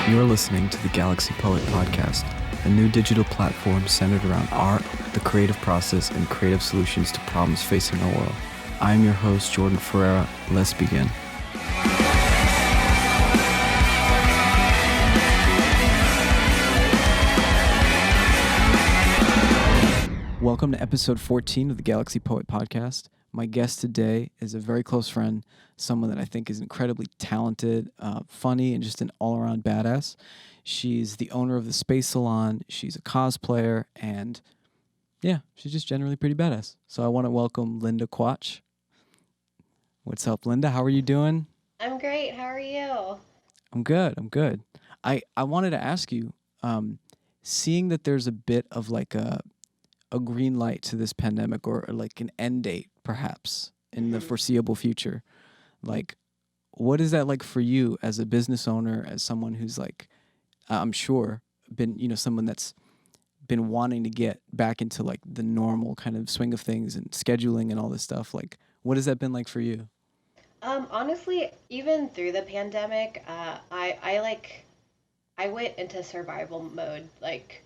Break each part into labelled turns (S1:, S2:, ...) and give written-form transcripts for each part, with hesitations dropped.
S1: You're listening to the Galaxy Poet Podcast, a new digital platform centered around art, the creative process, and creative solutions to problems facing our world. I am your host, Jordan Ferreira. Let's begin. Welcome to episode 14 of the Galaxy Poet Podcast. My guest today is a very close friend, someone that I think is incredibly talented, funny, and just an all-around badass. She's the owner of the Space Salon. She's a cosplayer, and yeah, she's just generally pretty badass. So I want to welcome Linda Quach. What's up, Linda? How are you doing?
S2: I'm great. How are you?
S1: I'm good. I wanted to ask you, seeing that there's a bit of like a green light to this pandemic or like an end date perhaps in the
S2: hmm
S1: foreseeable future, like what is that like for you as a business owner, as someone who's like I'm sure been someone that's been wanting to get back into like the normal kind of swing of things and scheduling and all this stuff, like what has that been like for you?
S2: Honestly, even through the pandemic, I went into survival mode. Like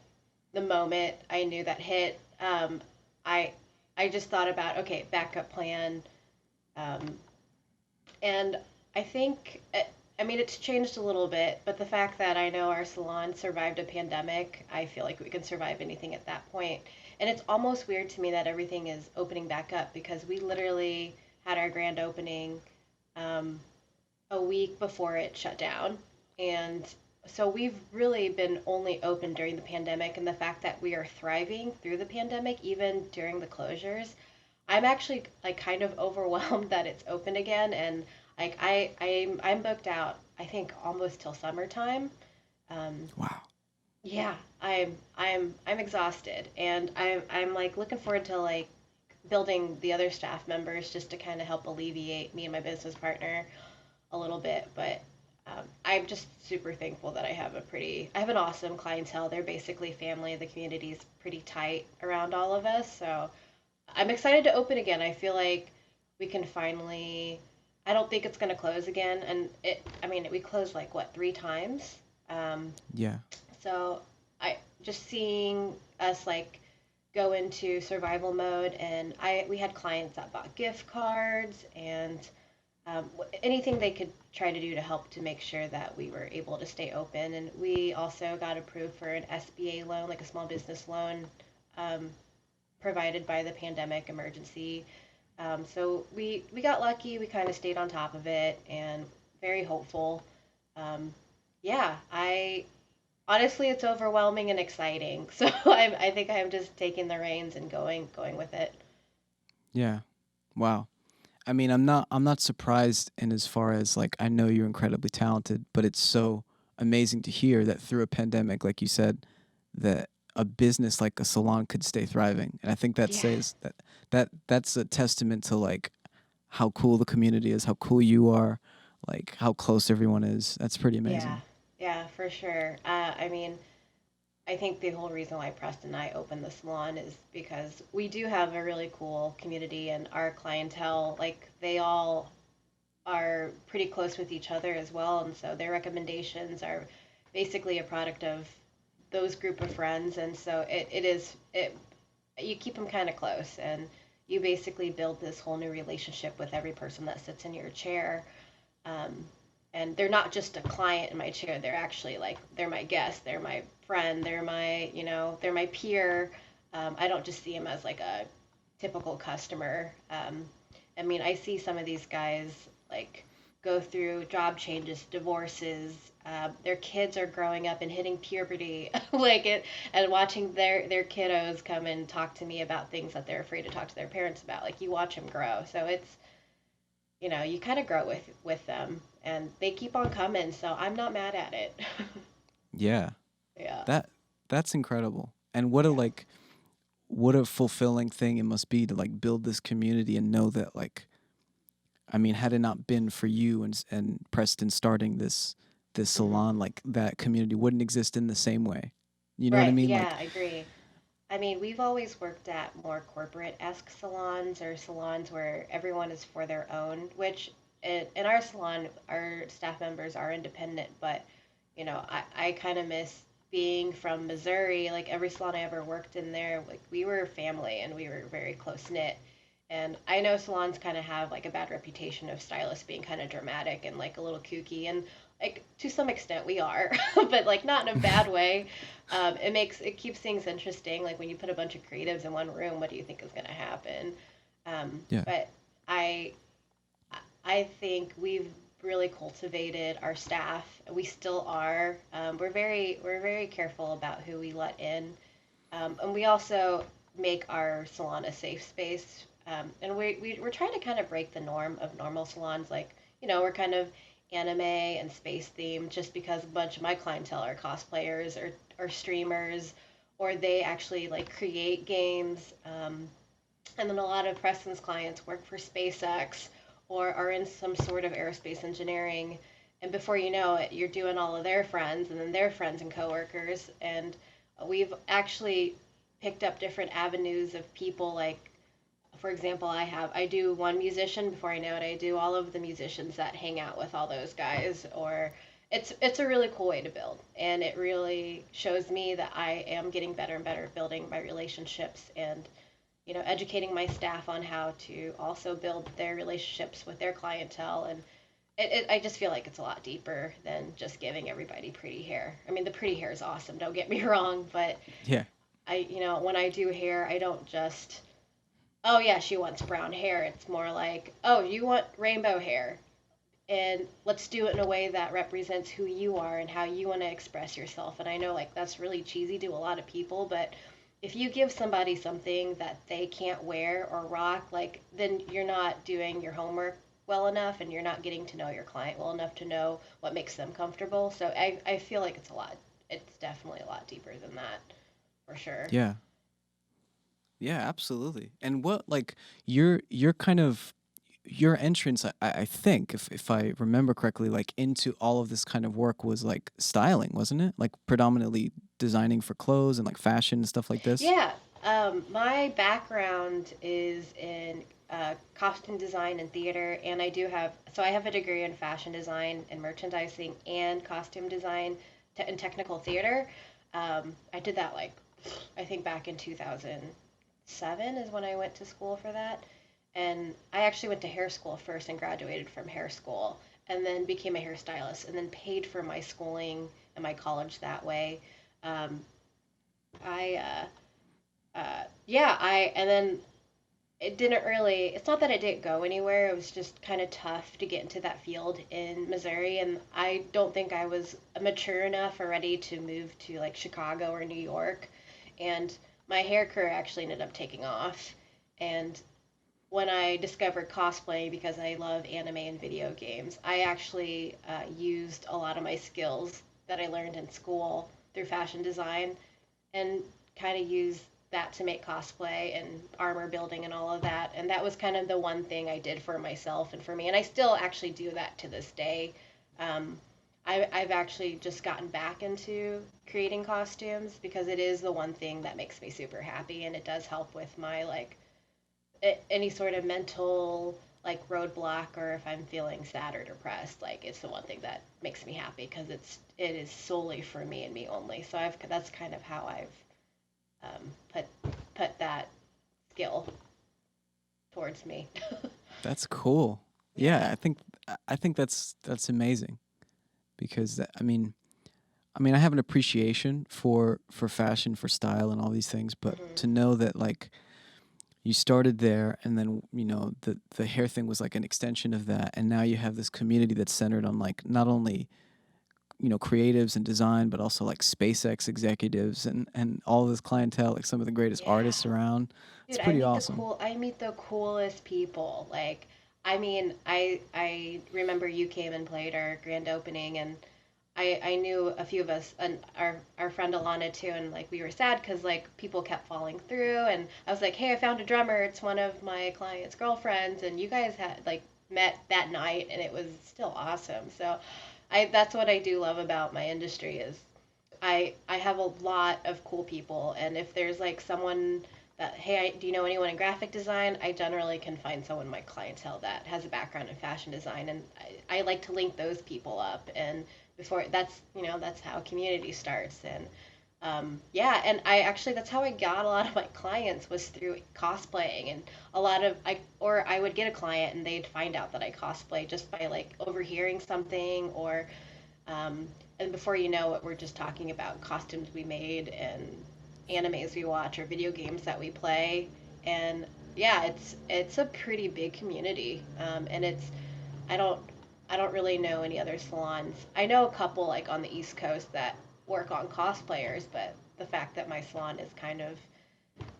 S2: the moment I knew that hit, I I just thought about okay, backup plan, um, and I think I mean it's changed a little bit, but the fact that I know our salon survived a pandemic, I feel like we can survive anything at that point. And it's almost weird to me that everything is opening back up because we literally had our grand opening um, a week before it shut down. And so we've really been only open during the pandemic, and the fact that we are thriving through the pandemic, even during the closures, I'm actually like kind of overwhelmed that it's open again, and like I'm booked out. I think almost till summertime. Um,
S1: Wow.
S2: yeah, I'm exhausted, and I'm like looking forward to like building the other staff members just to kind of help alleviate me and my business partner a little bit. But I'm just super thankful that I have an awesome clientele. They're basically family. The community's pretty tight around all of us, so I'm excited to open again. I feel like we can finally. I don't think it's going to close again, and I mean, we closed like what 3 times. Um,
S1: Yeah.
S2: so I just seeing us like go into survival mode, and we had clients that bought gift cards and anything they could try to do to help to make sure that we were able to stay open. And we also got approved for an SBA loan, like a small business loan, um, provided by the pandemic emergency. So we got lucky. We kind of stayed on top of it and very hopeful. Um, yeah, I honestly it's overwhelming and exciting. So I think I'm just taking the reins and going with it.
S1: Yeah. Wow. I mean, I'm not surprised in as far as like I know you're incredibly talented, but it's so amazing to hear that through a pandemic, like you said, that a business like a salon could stay thriving. And I think that
S2: Yeah,
S1: says that's a testament to like how cool the community is, how cool you are, like how close everyone is. That's pretty
S2: yeah,
S1: amazing.
S2: yeah, for sure. I mean, I think the whole reason why Preston and I opened the salon is because we do have a really cool community, and our clientele, like they all are pretty close with each other as well, and so their recommendations are basically a product of those group of friends, and so it is it you keep them kind of close, and you basically build this whole new relationship with every person that sits in your chair. Um, and they're not just a client in my chair, they're actually like they're my guest, they're my friend, they're my they're my peer. I don't just see them as like a typical customer. I mean, I see some of these guys like go through job changes, divorces. Their kids are growing up and hitting puberty, like it, and watching their kiddos come and talk to me about things that they're afraid to talk to their parents about. Like you watch them grow, so it's you kind of grow with them, and they keep on coming. So I'm not mad at it.
S1: Yeah.
S2: Yeah,
S1: That that's incredible. And what a
S2: yeah.
S1: like what a fulfilling thing it must be to like build this community and know that like I mean, had it not been for you and Preston starting this
S2: hmm
S1: salon, like that community wouldn't exist in the same way. You know what I
S2: Right.
S1: mean?
S2: Yeah,
S1: Like,
S2: I agree. I mean, we've always worked at more corporate-esque salons or salons where everyone is for their own, which in our salon, our staff members are independent, but I kind of miss being from Missouri. Like every salon I ever worked in there, like we were family and we were very close knit. And I know salons kind of have like a bad reputation of stylists being kind of dramatic and like a little kooky, and like to some extent we are, but like not in a bad way. It keeps things interesting. Like when you put a bunch of creatives in one room, what do you think is going to happen?
S1: Yeah.
S2: But I I think we've really cultivated our staff. We still are. We're very careful about who we let in, and we also make our salon a safe space. And we're trying to kind of break the norm of normal salons. Like we're kind of anime and space themed, just because a bunch of my clientele are cosplayers or streamers, or they actually like create games. And then a lot of Preston's clients work for SpaceX or are in some sort of aerospace engineering. And before you know it, you're doing all of their friends and then their friends and coworkers. And we've actually picked up different avenues of people. Like, for example, I do one musician. Before I know it, I do all of the musicians that hang out with all those guys. Or it's a really cool way to build, and it really shows me that I am getting better and better at building my relationships and educating my staff on how to also build their relationships with their clientele. And I just feel like it's a lot deeper than just giving everybody pretty hair. I mean, the pretty hair is awesome, don't get me wrong, but
S1: Yeah.
S2: when I do hair, I don't just, oh yeah, she wants brown hair. It's more like, oh, you want rainbow hair. And let's do it in a way that represents who you are and how you want to express yourself. And I know like that's really cheesy to a lot of people, but if you give somebody something that they can't wear or rock, like then you're not doing your homework well enough and you're not getting to know your client well enough to know what makes them comfortable. So I feel like it's definitely a lot deeper than that, for sure.
S1: Yeah. Yeah, absolutely. And what like your kind of your entrance, I think, if I remember correctly, like into all of this kind of work was like styling, wasn't it? Like predominantly designing for clothes and like fashion and stuff like this.
S2: Yeah, my background is in costume design and theater, and I have a degree in fashion design and merchandising and costume design and technical theater. I did that like, I think back in 2007 is when I went to school for that. And I actually went to hair school first and graduated from hair school, and then became a hairstylist, and then paid for my schooling and my college that way. Um, I yeah, and then it didn't really, it's not that it didn't go anywhere, it was just kind of tough to get into that field in Missouri, and I don't think I was mature enough or ready to move to like Chicago or New York. And my hair career actually ended up taking off. And when I discovered cosplay, because I love anime and video games, I actually used a lot of my skills that I learned in school through fashion design, and kind of use that to make cosplay and armor building and all of that. And that was kind of the one thing I did for myself and for me. And I still actually do that to this day. Um, I've actually just gotten back into creating costumes because it is the one thing that makes me super happy, and it does help with my like any sort of mental like roadblock, or if I'm feeling sad or depressed, like it's the one thing that makes me happy because it is solely for me and me only. So I've that's kind of how I've put that skill towards me.
S1: That's cool. Yeah,
S2: Yeah.
S1: I think that's amazing because I mean I have an appreciation for fashion, for style and all these things, but
S2: Hmm.
S1: to know that like you started there and then the hair thing was like an extension of that, and now you have this community that's centered on like not only creatives and design but also like SpaceX executives and all this clientele, like some of the greatest
S2: Yeah.
S1: artists around. It's
S2: Dude,
S1: pretty awesome.
S2: I meet the coolest people. Like, I mean, I remember you came and played our grand opening, and I knew a few of us and our friend Alana too, and like we were sad because like people kept falling through, and I was like, hey, I found a drummer. It's one of my client's girlfriends, and you guys had like met that night, and it was still awesome. So, I that's what I do love about my industry is I have a lot of cool people, and if there's like someone that, hey, do you know anyone in graphic design? I generally can find someone in my clientele that has a background in fashion design, and I like to link those people up. And before that's, that's how community starts. And yeah, and I actually, that's how I got a lot of my clients, was through cosplaying. And a lot of I would get a client and they'd find out that I cosplay just by like overhearing something, or um, and before you know it, we're just talking about costumes we made and animes we watch or video games that we play. And yeah, it's a pretty big community. And I don't I don't really know any other salons. I know a couple like on the East Coast that work on cosplayers, but the fact that my salon is kind of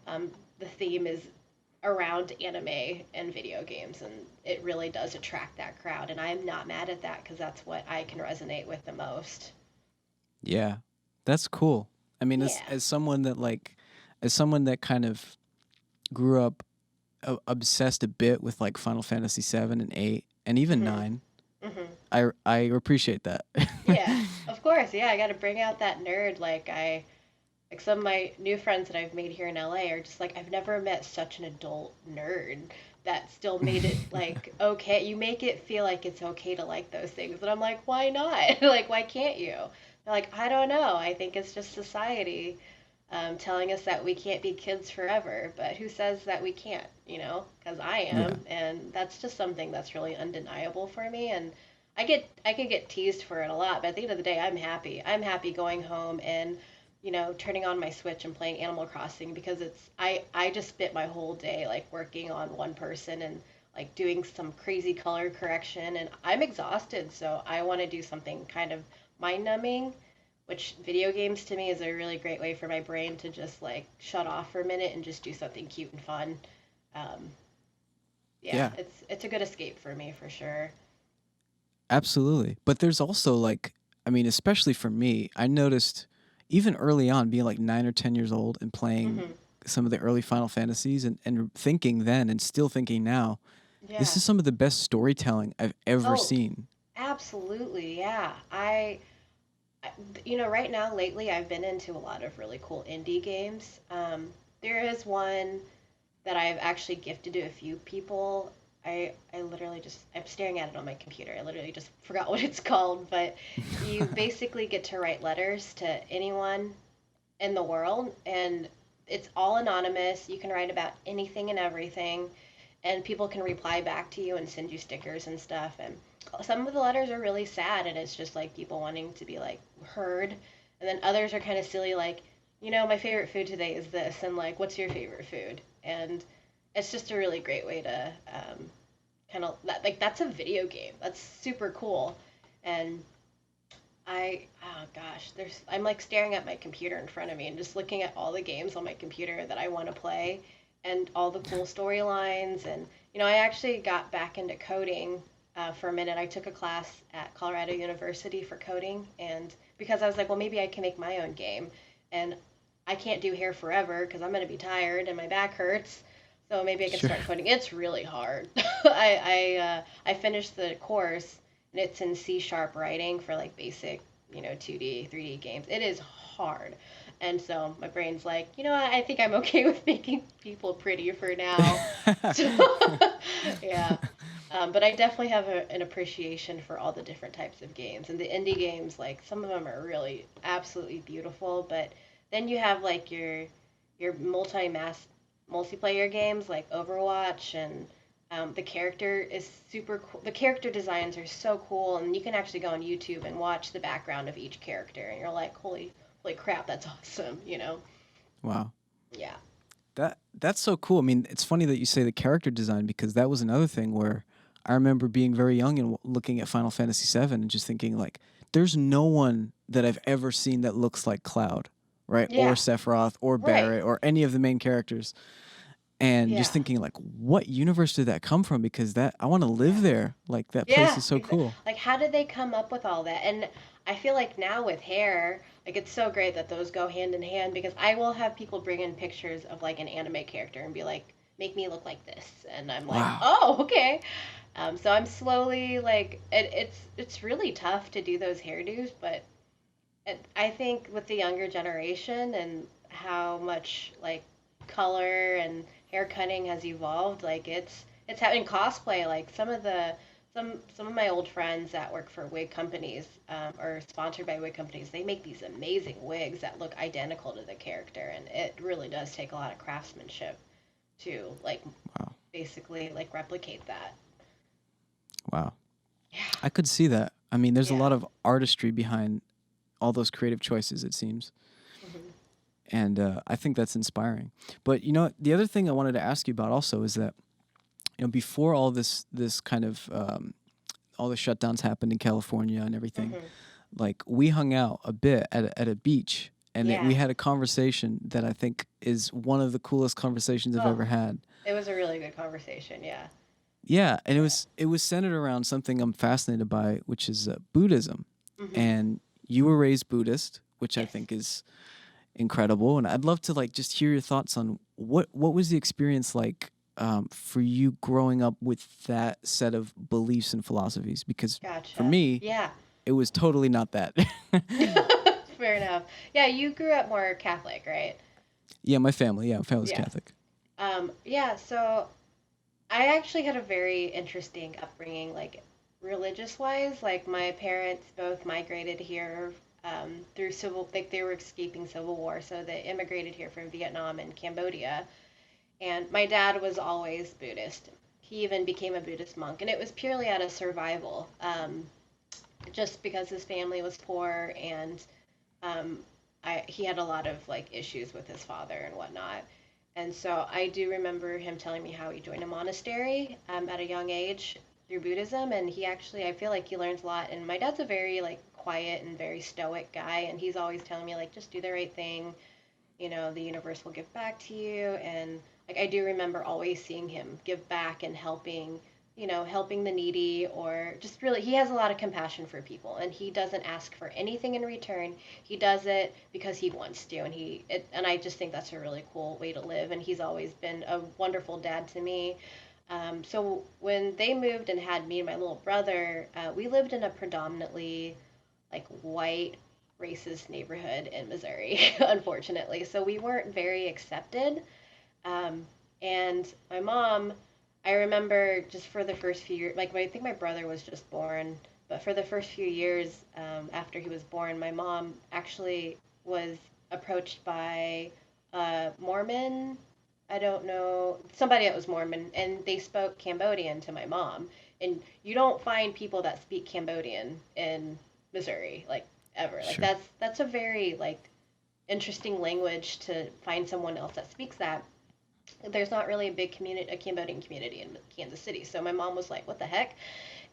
S2: um, the theme is around anime and video games, and it really does attract that crowd. And I'm not mad at that because that's what I can resonate with the most.
S1: Yeah, that's cool. I mean,
S2: Yeah.
S1: as someone that kind of grew up obsessed a bit with like Final Fantasy 7 and 8 and even
S2: Mhm.
S1: 9,
S2: Mhm.
S1: I appreciate that.
S2: Yeah. Of course. Yeah. I got to bring out that nerd. Like some of my new friends that I've made here in LA are just like, I've never met such an adult nerd that still made it like okay. You make it feel like it's okay to like those things, and I'm like, why not? Like, why can't you? They're like, I don't know. I think it's just society telling us that we can't be kids forever. But who says that we can't? Because I
S1: Yeah.
S2: am, and that's just something that's really undeniable for me. And I could get teased for it a lot, but at the end of the day, I'm happy. I'm happy going home and turning on my Switch and playing Animal Crossing, because I just spent my whole day like working on one person and like doing some crazy color correction, and I'm exhausted, so I want to do something kind of mind numbing, which video games to me is a really great way for my brain to just like shut off for a minute and just do something cute and fun. Um, yeah,
S1: Yeah,
S2: it's a good escape for me for sure.
S1: absolutely. But there's also like, I mean, especially for me, I noticed even early on being like 9 or 10 years old and playing
S2: Hmm.
S1: some of the early Final Fantasies and thinking then and still thinking now, this
S2: Yeah.
S1: is some of the best storytelling I've ever
S2: Oh,
S1: seen.
S2: absolutely. Yeah. Right now, lately, I've been into a lot of really cool indie games. There is one that I've actually gifted to a few people. I literally just, I'm staring at it on my computer. I literally just forgot what it's called, but you basically get to write letters to anyone in the world, and it's all anonymous. You can write about anything and everything, and people can reply back to you and send you stickers and stuff. And some of the letters are really sad, and it's just like people wanting to be like heard. And then others are kind of silly, like, my favorite food today is this, and like, what's your favorite food? And it's just a really great way to kind of like, that's a video game. That's super cool. And oh gosh, I'm like staring at my computer in front of me and just looking at all the games on my computer that I want to play and all the cool storylines. And I actually got back into coding for a minute. I took a class at Colorado University for coding, and because I was like, well, maybe I can make my own game. And I can't do hair forever because I'm going to be tired and my back hurts. So maybe I can
S1: Sure.
S2: start coding. It's really hard. I finished the course, and it's in C sharp writing for like basic, 2D, 3D games. It is hard. And so my brain's like, I think I'm okay with making people pretty for now. So, yeah. But I definitely have an appreciation for all the different types of games. And the indie games, like, some of them are really absolutely beautiful. But then you have, like, your multiplayer games like Overwatch, and the character is super cool. The character designs are so cool, and you can actually go on YouTube and watch the background of each character, and you're like, holy crap, that's awesome.
S1: Wow.
S2: Yeah.
S1: That's so cool. I mean, it's funny that you say the character design because that was another thing where I remember being very young and looking at Final Fantasy 7 and just thinking like there's no one that I've ever seen that looks like Cloud, right? Or
S2: Yeah.
S1: Sephiroth or
S2: Right.
S1: Barret or any of the main characters. And just
S2: Yeah.
S1: thinking like what universe did that come from because that I want to live
S2: Yeah.
S1: there. Like that place
S2: Yeah,
S1: is so cool.
S2: like how did they come up with all that? And I feel like now with hair, like it's so great that those go hand in hand, because I will have people bring in pictures of like an anime character and be like, make me look like this. And I'm like,
S1: Wow.
S2: oh, okay. So I'm slowly like, it's really tough to do those hairdos, but I think with the younger generation and how much like color and hair cutting has evolved. Like it's having cosplay. Like some of my old friends that work for wig companies or sponsored by wig companies, they make these amazing wigs that look identical to the character, and it really does take a lot of craftsmanship to like
S1: Wow.
S2: basically like replicate that.
S1: Wow.
S2: Yeah,
S1: I could see that. I mean, there's a
S2: yeah.
S1: lot of artistry behind all those creative choices, it seems.
S2: Hmm.
S1: And I think that's inspiring. But you know, the other thing I wanted to ask you about also is that before all this kind of all the shutdowns happened in California and everything,
S2: Hmm.
S1: like we hung out a bit at a beach, and we
S2: Yeah.
S1: had a conversation that I think is one of the coolest conversations I've
S2: Oh,
S1: ever had.
S2: it was a really good conversation. Yeah.
S1: Yeah, and
S2: Yeah.
S1: it was centered around something I'm fascinated by, which is Buddhism.
S2: Hmm.
S1: And you were raised Buddhist, which I
S2: Yes.
S1: think is incredible. And I'd love to like just hear your thoughts on what was the experience like for you growing up with that set of beliefs and philosophies? Because for
S2: Gotcha.
S1: me,
S2: Yeah.
S1: it was totally not that.
S2: Fair enough. Yeah, you grew up more Catholic, right?
S1: Yeah, my family's
S2: Yeah.
S1: Catholic.
S2: Yeah, so I actually had a very interesting upbringing, like religious wise. Like my parents both migrated here through civil, like they were escaping civil war, so they immigrated here from Vietnam and Cambodia. And my dad was always Buddhist. He even became a Buddhist monk, and it was purely out of survival, just because his family was poor and um, he had a lot of like issues with his father and whatnot. And so I do remember him telling me how he joined a monastery at a young age through Buddhism, and he actually I feel like he learns a lot. And my dad's a very like quiet and very stoic guy, and he's always telling me like just do the right thing, the universe will give back to you. And like I do remember always seeing him give back and helping, helping the needy, or just really he has a lot of compassion for people, and he doesn't ask for anything in return. He does it because he wants to, and I just think that's a really cool way to live, and he's always been a wonderful dad to me. So when they moved and had me and my little brother, we lived in a predominantly like white racist neighborhood in Missouri, unfortunately. So we weren't very accepted. Um, and my mom, I remember just for the first few years, like I think my brother was just born, but for the first few years after he was born, my mom actually was approached by a Mormon. I don't know, somebody that was Mormon, and they spoke Cambodian to my mom. And you don't find people that speak Cambodian in Missouri, like ever. Like
S1: Sure.
S2: that's a very like interesting language to find someone else that speaks that. There's not really a big community, a Cambodian community in Kansas City. So my mom was like, "What the heck?"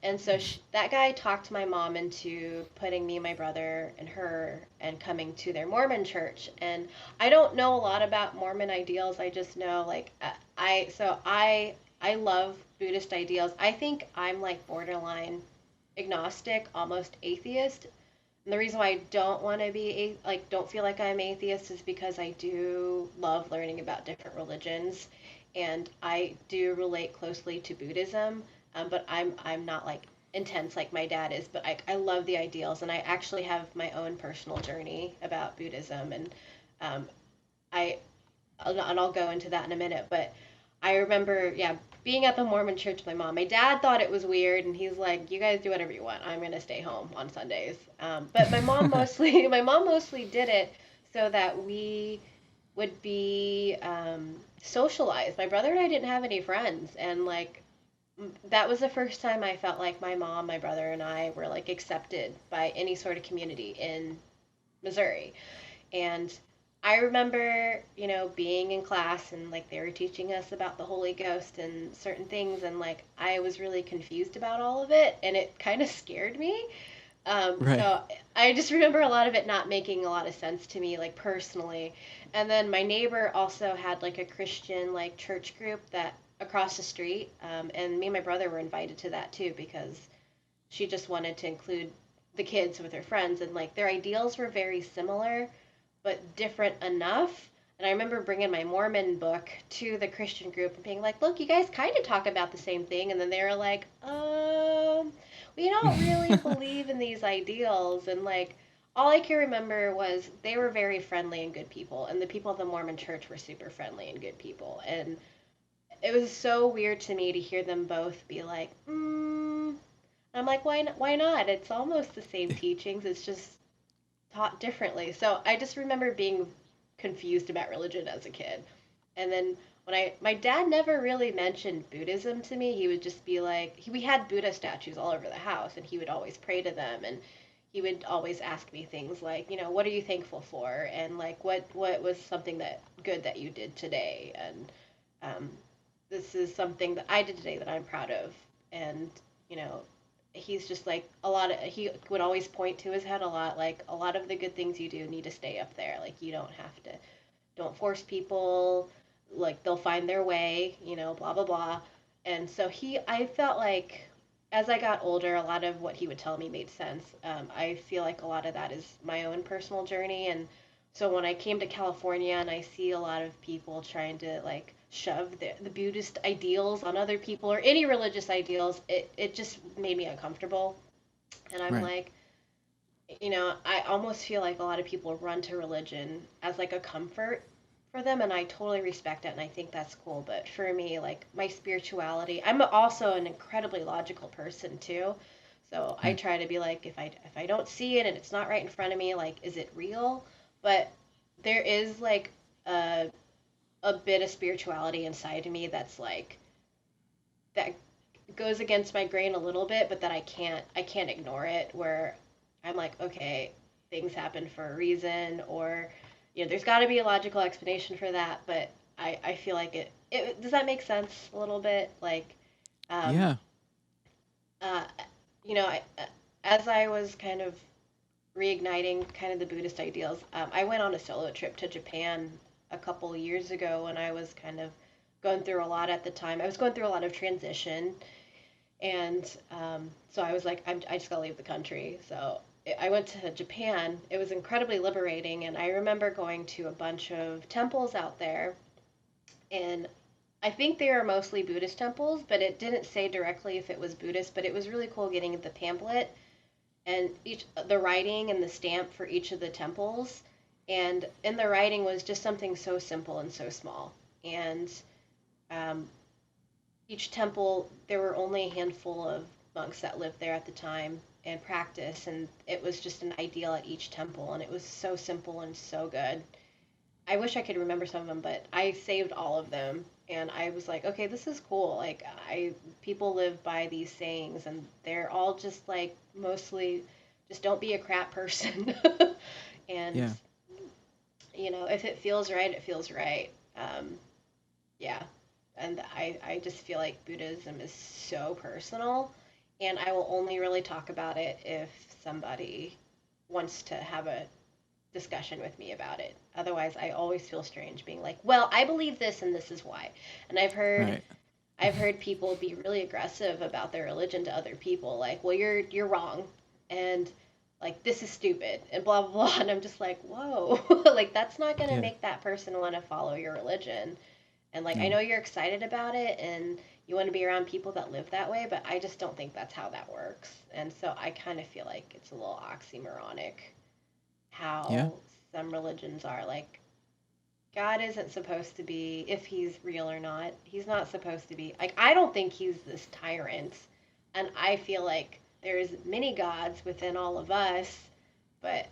S2: And so that guy talked my mom into putting me, my brother, and her, and coming to their Mormon church. And I don't know a lot about Mormon ideals. I just know like I love Buddhist ideals. I think I'm like borderline agnostic, almost atheist. And the reason why I don't want to be like don't feel like I'm atheist is because I do love learning about different religions, and I do relate closely to Buddhism. But I'm not like intense like my dad is. But I love the ideals, and I actually have my own personal journey about Buddhism, and um, I and I'll go into that in a minute. But I remember, yeah, being at the Mormon church with my mom. My dad thought it was weird, and he's like, "You guys do whatever you want. I'm gonna stay home on Sundays." But my mom mostly, my mom mostly did it so that we would be socialized. My brother and I didn't have any friends, and like that was the first time I felt like my mom, my brother, and I were like accepted by any sort of community in Missouri. And I remember, being in class and like they were teaching us about the Holy Ghost and certain things, and like I was really confused about all of it, and it kind of scared me.
S1: Right.
S2: So I just remember a lot of it not making a lot of sense to me, like personally. And then my neighbor also had like a Christian like church group that across the street, and me and my brother were invited to that too because she just wanted to include the kids with her friends, and like their ideals were very similar but different enough. And I remember bringing my Mormon book to the Christian group and being like, "Look, you guys kind of talk about the same thing." And then they were like, we don't really believe in these ideals." And like, all I can remember was they were very friendly and good people, and the people at the Mormon church were super friendly and good people. And it was so weird to me to hear them both be like, I'm like, why not? It's almost the same teachings. It's just taught differently. So I just remember being confused about religion as a kid. And then my dad never really mentioned Buddhism to me. He would just be like, we had Buddha statues all over the house, and he would always pray to them, and he would always ask me things like, what are you thankful for, and like what was something that good that you did today, and um, this is something that I did today that I'm proud of, and you know, he's just like he would always point to his head a lot, like a lot of the good things you do need to stay up there, like you don't have to, don't force people, like they'll find their way, blah blah blah. And so I felt like as I got older, a lot of what he would tell me made sense. I feel like a lot of that is my own personal journey, and so when I came to California and I see a lot of people trying to like shove the Buddhist ideals on other people or any religious ideals, it just made me uncomfortable. And I'm
S1: Right.
S2: like, I almost feel like a lot of people run to religion as like a comfort for them, and I totally respect it and I think that's cool. But for me, like my spirituality, I'm also an incredibly logical person too. So I
S1: Right.
S2: try to be like, if I don't see it and it's not right in front of me, like, is it real? But there is like a a bit of spirituality inside of me that's like that goes against my grain a little bit, but that I can't ignore it. Where I'm like, okay, things happen for a reason, or there's got to be a logical explanation for that. But I feel like it does that make sense a little bit? Like, um,
S1: Yeah.
S2: uh, as I was kind of reigniting kind of the Buddhist ideals, I went on a solo trip to Japan a couple years ago when I was kind of going through a lot at the time. I was going through a lot of transition, and so I was like, I just gotta leave the country. So I went to Japan. It was incredibly liberating, and I remember going to a bunch of temples out there, and I think they are mostly Buddhist temples, but it didn't say directly if it was Buddhist. But it was really cool getting the pamphlet and each the writing and the stamp for each of the temples, and in the writing was just something so simple and so small. And um, each temple, there were only a handful of monks that lived there at the time and practice, and it was just an ideal at each temple, and it was so simple and so good. I wish I could remember some of them, but I saved all of them, and I was like, okay, this is cool. Like, I people live by these sayings, and they're all just like mostly just don't be a crap person. And
S1: Yeah.
S2: if it feels right, it feels right. Yeah, and I just feel like Buddhism is so personal, and I will only really talk about it if somebody wants to have a discussion with me about it. Otherwise, I always feel strange being like, "Well, I believe this and this is why." And
S1: Right.
S2: I've heard people be really aggressive about their religion to other people, like, "Well, you're wrong." And like, this is stupid and blah blah blah. And I'm just like, whoa, like that's not gonna
S1: Yeah.
S2: make that person want to follow your religion. And like, I
S1: No.
S2: know you're excited about it and you want to be around people that live that way, but I just don't think that's how that works. And so I kind of feel like it's a little oxymoronic
S1: Yeah.
S2: how some religions are. Like, God isn't supposed to be, if he's real or not, he's not supposed to be. Like, I don't think he's this tyrant. And I feel like there's many gods within all of us. But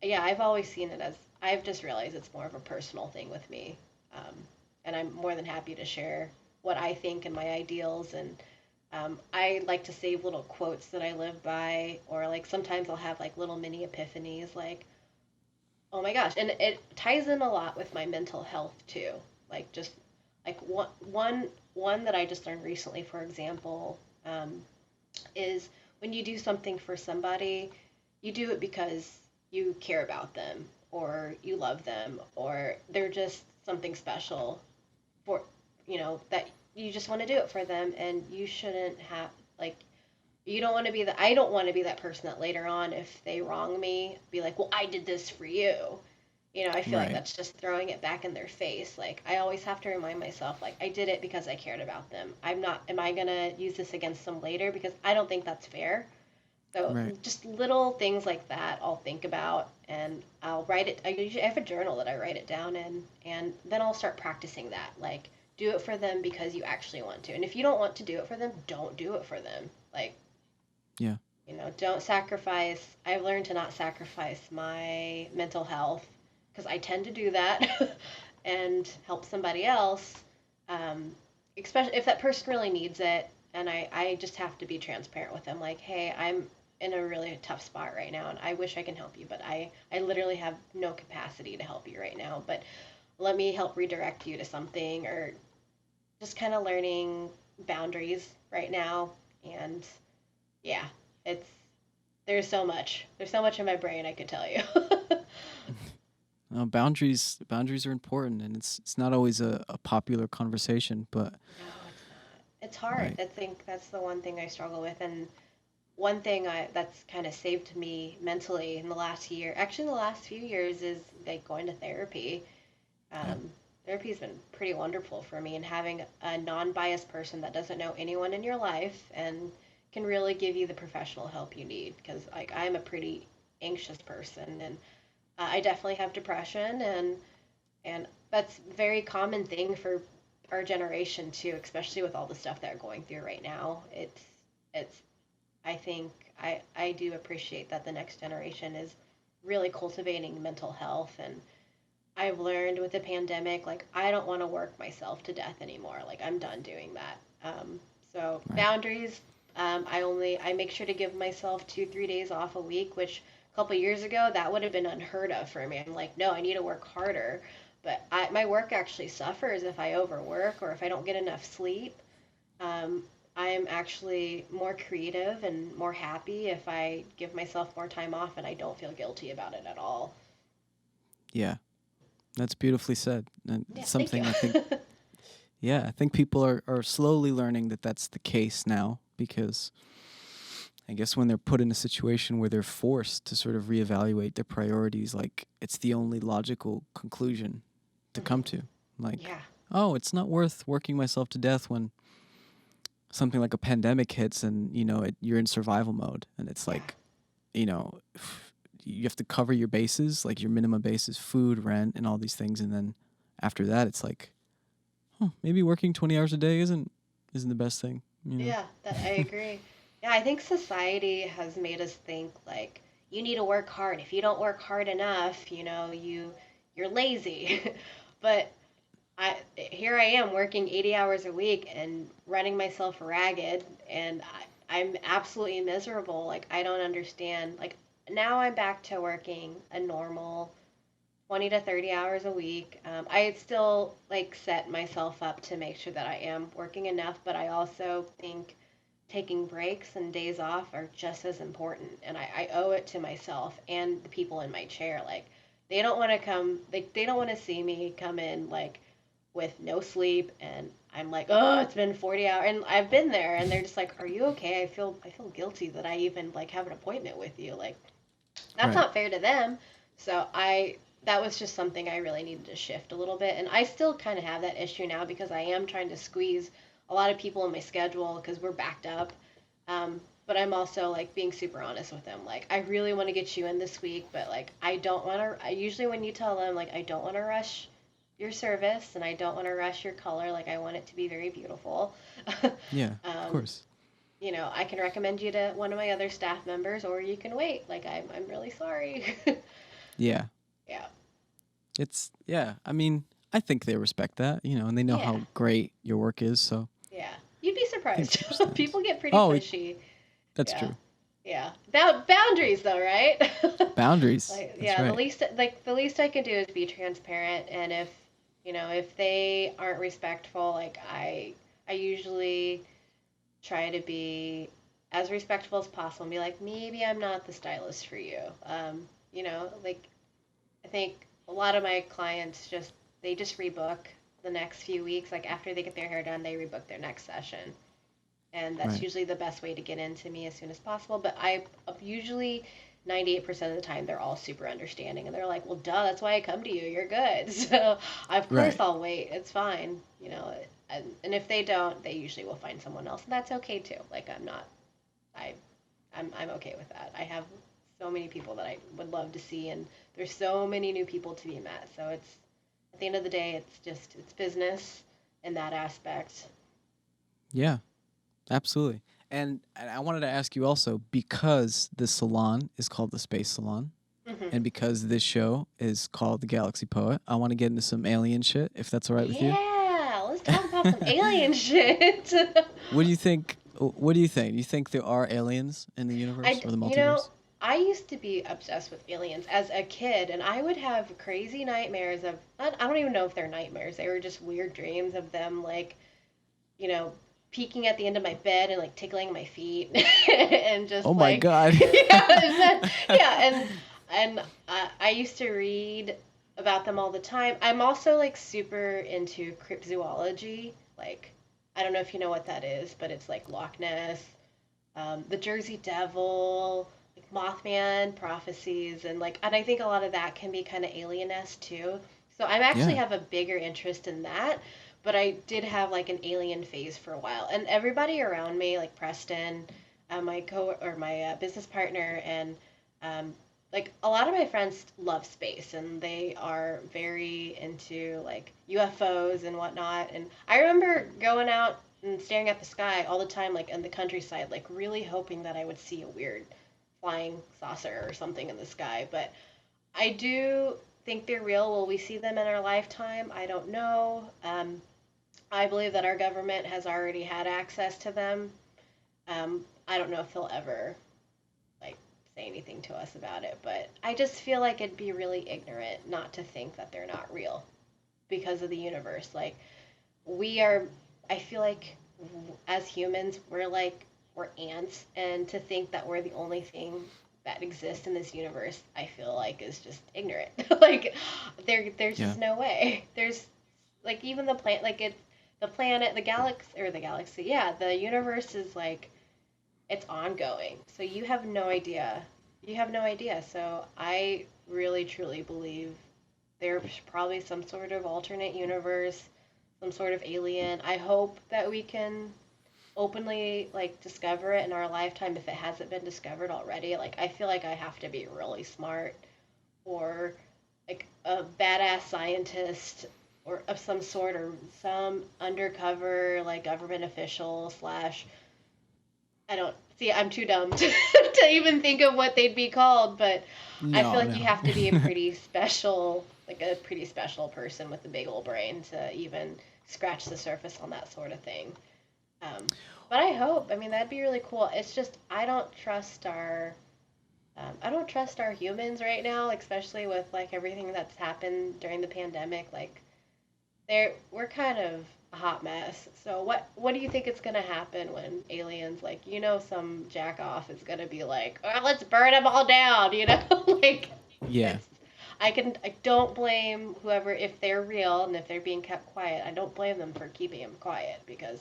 S2: yeah, I've always seen it as, I've just realized it's more of a personal thing with me. Um, and I'm more than happy to share what I think and my ideals. And I like to save little quotes that I live by, or like sometimes I'll have like little mini epiphanies, like, oh my gosh, and it ties in a lot with my mental health too. Like just like one that I just learned recently, for example, is when you do something for somebody, you do it because you care about them or you love them or they're just something special for that you just want to do it for them, and you shouldn't have like you don't want to be the I don't want to be that person that later on, if they wrong me, be like, well, I did this for you. I feel like
S1: Right.
S2: that's just throwing it back in their face. Like, I always have to remind myself, like, I did it because I cared about them. Am I going to use this against them later? Because I don't think that's fair. So
S1: Right.
S2: just little things like that I'll think about, and I'll write it. I have a journal that I write it down in, and then I'll start practicing that. Like, do it for them because you actually want to. And if you don't want to do it for them, don't do it for them. Like,
S1: Yeah.
S2: don't sacrifice. I've learned to not sacrifice my mental health because I tend to do that and help somebody else, um, especially if that person really needs it. And I just have to be transparent with them like, hey, I'm in a really tough spot right now and I wish I can help you, but I literally have no capacity to help you right now. But let me help redirect you to something, or just kind of learning boundaries right now. And yeah, it's there's so much. There's so much in my brain I could tell you.
S1: Boundaries are important, and it's not always a popular conversation, but
S2: No, it's not. It's hard.
S1: right.
S2: I think that's the one thing I struggle with, and one thing that's kind of saved me mentally in the last year, actually the last few years, is like going to therapy.
S1: Yeah.
S2: Therapy's been pretty wonderful for me, and having a non-biased person that doesn't know anyone in your life and can really give you the professional help you need. Because like I'm a pretty anxious person, and I definitely have depression, and that's a very common thing for our generation too, especially with all the stuff that we're going through right now. It's I think I do appreciate that the next generation is really cultivating mental health. And I've learned with the pandemic, like I don't want to work myself to death anymore. Like I'm done doing that. So
S1: Right.
S2: boundaries. I make sure to give myself 2 3 days off a week, which a couple years ago that would have been unheard of for me. I'm like, no, I need to work harder. But my work actually suffers if I overwork or if I don't get enough sleep. Um, I am actually more creative and more happy if I give myself more time off and I don't feel guilty about it at all.
S1: Yeah. That's beautifully said. And
S2: Yeah,
S1: it's
S2: thank you.
S1: something I think, yeah, I think people are slowly learning that that's the case now, because I guess when they're put in a situation where they're forced to sort of reevaluate their priorities, like it's the only logical conclusion to come
S2: Hmm.
S1: to. Like,
S2: Yeah,
S1: oh, it's not worth working myself to death when something like a pandemic hits and, you're in survival mode. And it's
S2: yeah,
S1: like, you know, you have to cover your bases, like your minimum bases, food, rent, and all these things. And then after that, it's like, maybe working 20 hours a day isn't the best thing, you know?
S2: yeah. That I agree. Yeah, I think society has made us think like you need to work hard. If you don't work hard enough, you're lazy. But here I am working 80 hours a week and running myself ragged, and I'm absolutely miserable. Like I don't understand. Like now I'm back to working a normal 20 to 30 hours a week. I still like set myself up to make sure that I am working enough, but I also think taking breaks and days off are just as important, and I owe it to myself and the people in my chair. Like they don't want to come, like they don't want to see me come in like with no sleep, and I'm like, oh, it's been 40 hours, and I've been there, and they're just like, are you okay? I feel guilty that I even like have an appointment with you. Like that's
S1: Right.
S2: not fair to them. So that was just something I really needed to shift a little bit, and I still kind of have that issue now because I am trying to squeeze a lot of people in my schedule because we're backed up. But I'm also like being super honest with them. Like I really want to get you in this week, but like I don't want to. I usually when you tell them like I don't want to rush your service and I don't want to rush your color. Like I want it to be very beautiful.
S1: Yeah, of
S2: um,
S1: course.
S2: I can recommend you to one of my other staff members, or you can wait. Like I'm really sorry.
S1: Yeah.
S2: Yeah,
S1: Yeah. I mean, I think they respect that, and they know
S2: yeah,
S1: how great your work is. So
S2: yeah. You'd be
S1: I think
S2: surprised.
S1: they understand.
S2: People get pretty
S1: Oh,
S2: pushy.
S1: that's
S2: Yeah,
S1: true.
S2: yeah. About boundaries, though, right?
S1: Boundaries.
S2: Like,
S1: That's
S2: yeah.
S1: right.
S2: The least I can do is be transparent, and if they aren't respectful, like I usually try to be as respectful as possible and be like, maybe I'm not the stylist for you. Like I think a lot of my clients just rebook the next few weeks. Like after they get their hair done, they rebook their next session, and that's
S1: Right.
S2: usually the best way to get into me as soon as possible. But I usually 98% of the time they're all super understanding and they're like, well, duh, that's why I come to you. You're good. So of course
S1: Right.
S2: I'll wait. It's fine. And if they don't, they usually will find someone else, and that's okay too. Like I'm not. I I'm okay with that. I have so many people that I would love to see, and there's so many new people to be met. So it's at the end of the day, it's business in that aspect.
S1: Yeah, absolutely. And I wanted to ask you also, because the salon is called the Space Salon,
S2: Hmm.
S1: and because this show is called the Galaxy Poet, I want to get into some alien shit, if that's all right with you.
S2: Yeah, let's talk about some alien shit.
S1: What do you think? What do you think? Do you think there are aliens in the universe or the
S2: You know,
S1: multiverse?
S2: I used to be obsessed with aliens as a kid, and I would have crazy nightmares of, I don't even know if they're nightmares. They were just weird dreams of them, like, you know, peeking at the end of my bed and like tickling my feet and
S1: Oh
S2: just
S1: my
S2: like,
S1: god.
S2: yeah, yeah, and I used to read about them all the time. I'm also like super into cryptozoology. Like, I don't know if you know what that is, but it's like Loch Ness, the Jersey Devil, like Mothman prophecies, and like, and I think a lot of that can be kind of alien-esque too. So I actually
S1: Yeah.
S2: have a bigger interest in that, but I did have like an alien phase for a while, and everybody around me, like Preston, my business partner, and um, like a lot of my friends love space, and they are very into like UFOs and whatnot. And I remember going out and staring at the sky all the time, like in the countryside, like really hoping that I would see a weird flying saucer or something in the sky. But I do think they're real. Will we see them in our lifetime? I don't know. I believe that our government has already had access to them. I don't know if they'll ever like say anything to us about it, but I just feel like it'd be really ignorant not to think that they're not real because of the universe. Like we are, I feel like as humans, we're ants, and to think that we're the only thing that exists in this universe, I feel like is just ignorant. Like there's
S1: Yeah.
S2: just no way. There's like even the planet, the planet, the galaxy. Yeah, the universe is like it's ongoing. So you have no idea. You have no idea. So I really truly believe there's probably some sort of alternate universe, some sort of alien. I hope that we can openly like discover it in our lifetime if it hasn't been discovered already. Like I feel like I have to be really smart or like a badass scientist or of some sort or some undercover like government official slash I don't see. I'm too dumb to even think of what they'd be called, but I feel
S1: No,
S2: like you
S1: no.
S2: have to be a pretty special, like a pretty special person with a big old brain to even scratch the surface on that sort of thing. Um, but I hope. I mean, that'd be really cool. It's just I don't trust our humans right now, especially with like everything that's happened during the pandemic. Like we're kind of a hot mess. So what do you think is gonna happen when aliens like some jack off is gonna be like, oh, let's burn them all down, like
S1: Yeah.
S2: it's I don't blame whoever if they're real and if they're being kept quiet. I don't blame them for keeping them quiet because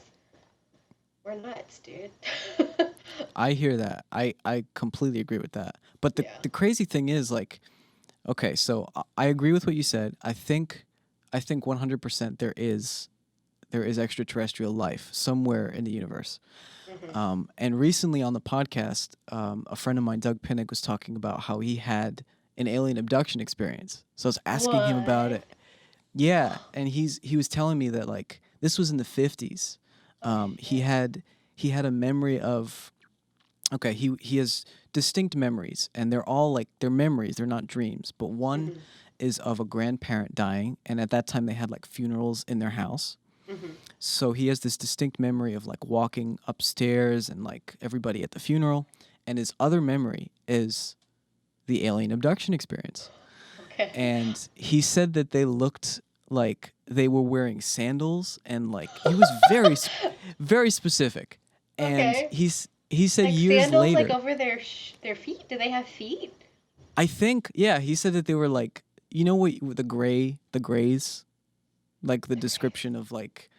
S2: we're nuts, dude.
S1: I hear that. I completely agree with that. But the
S2: Yeah.
S1: the crazy thing is like, okay, so I agree with what you said. I think 100% there is extraterrestrial life somewhere in the universe.
S2: Hmm.
S1: And recently on the podcast, a friend of mine, Doug Pinnick, was talking about how he had an alien abduction experience. So I was asking him about
S2: What?
S1: it. Yeah, and he was telling me that like this was in the 50s.
S2: Oh
S1: He
S2: shit.
S1: had a memory of, okay, he has distinct memories, and they're all like they're memories, they're not dreams. But one
S2: Hmm.
S1: is of a grandparent dying, and at that time they had like funerals in their house.
S2: Hmm.
S1: So he has this distinct memory of like walking upstairs and like everybody at the funeral. And his other memory is the alien abduction experience.
S2: Okay.
S1: And he said that they looked like they were wearing sandals, and like he was very specific. And
S2: Okay.
S1: he said
S2: Like
S1: years
S2: sandals, like
S1: later,
S2: over their feet. Do they have feet?
S1: I think, yeah, he said that they were like, you know what, the grays, like the
S2: Okay.
S1: description of like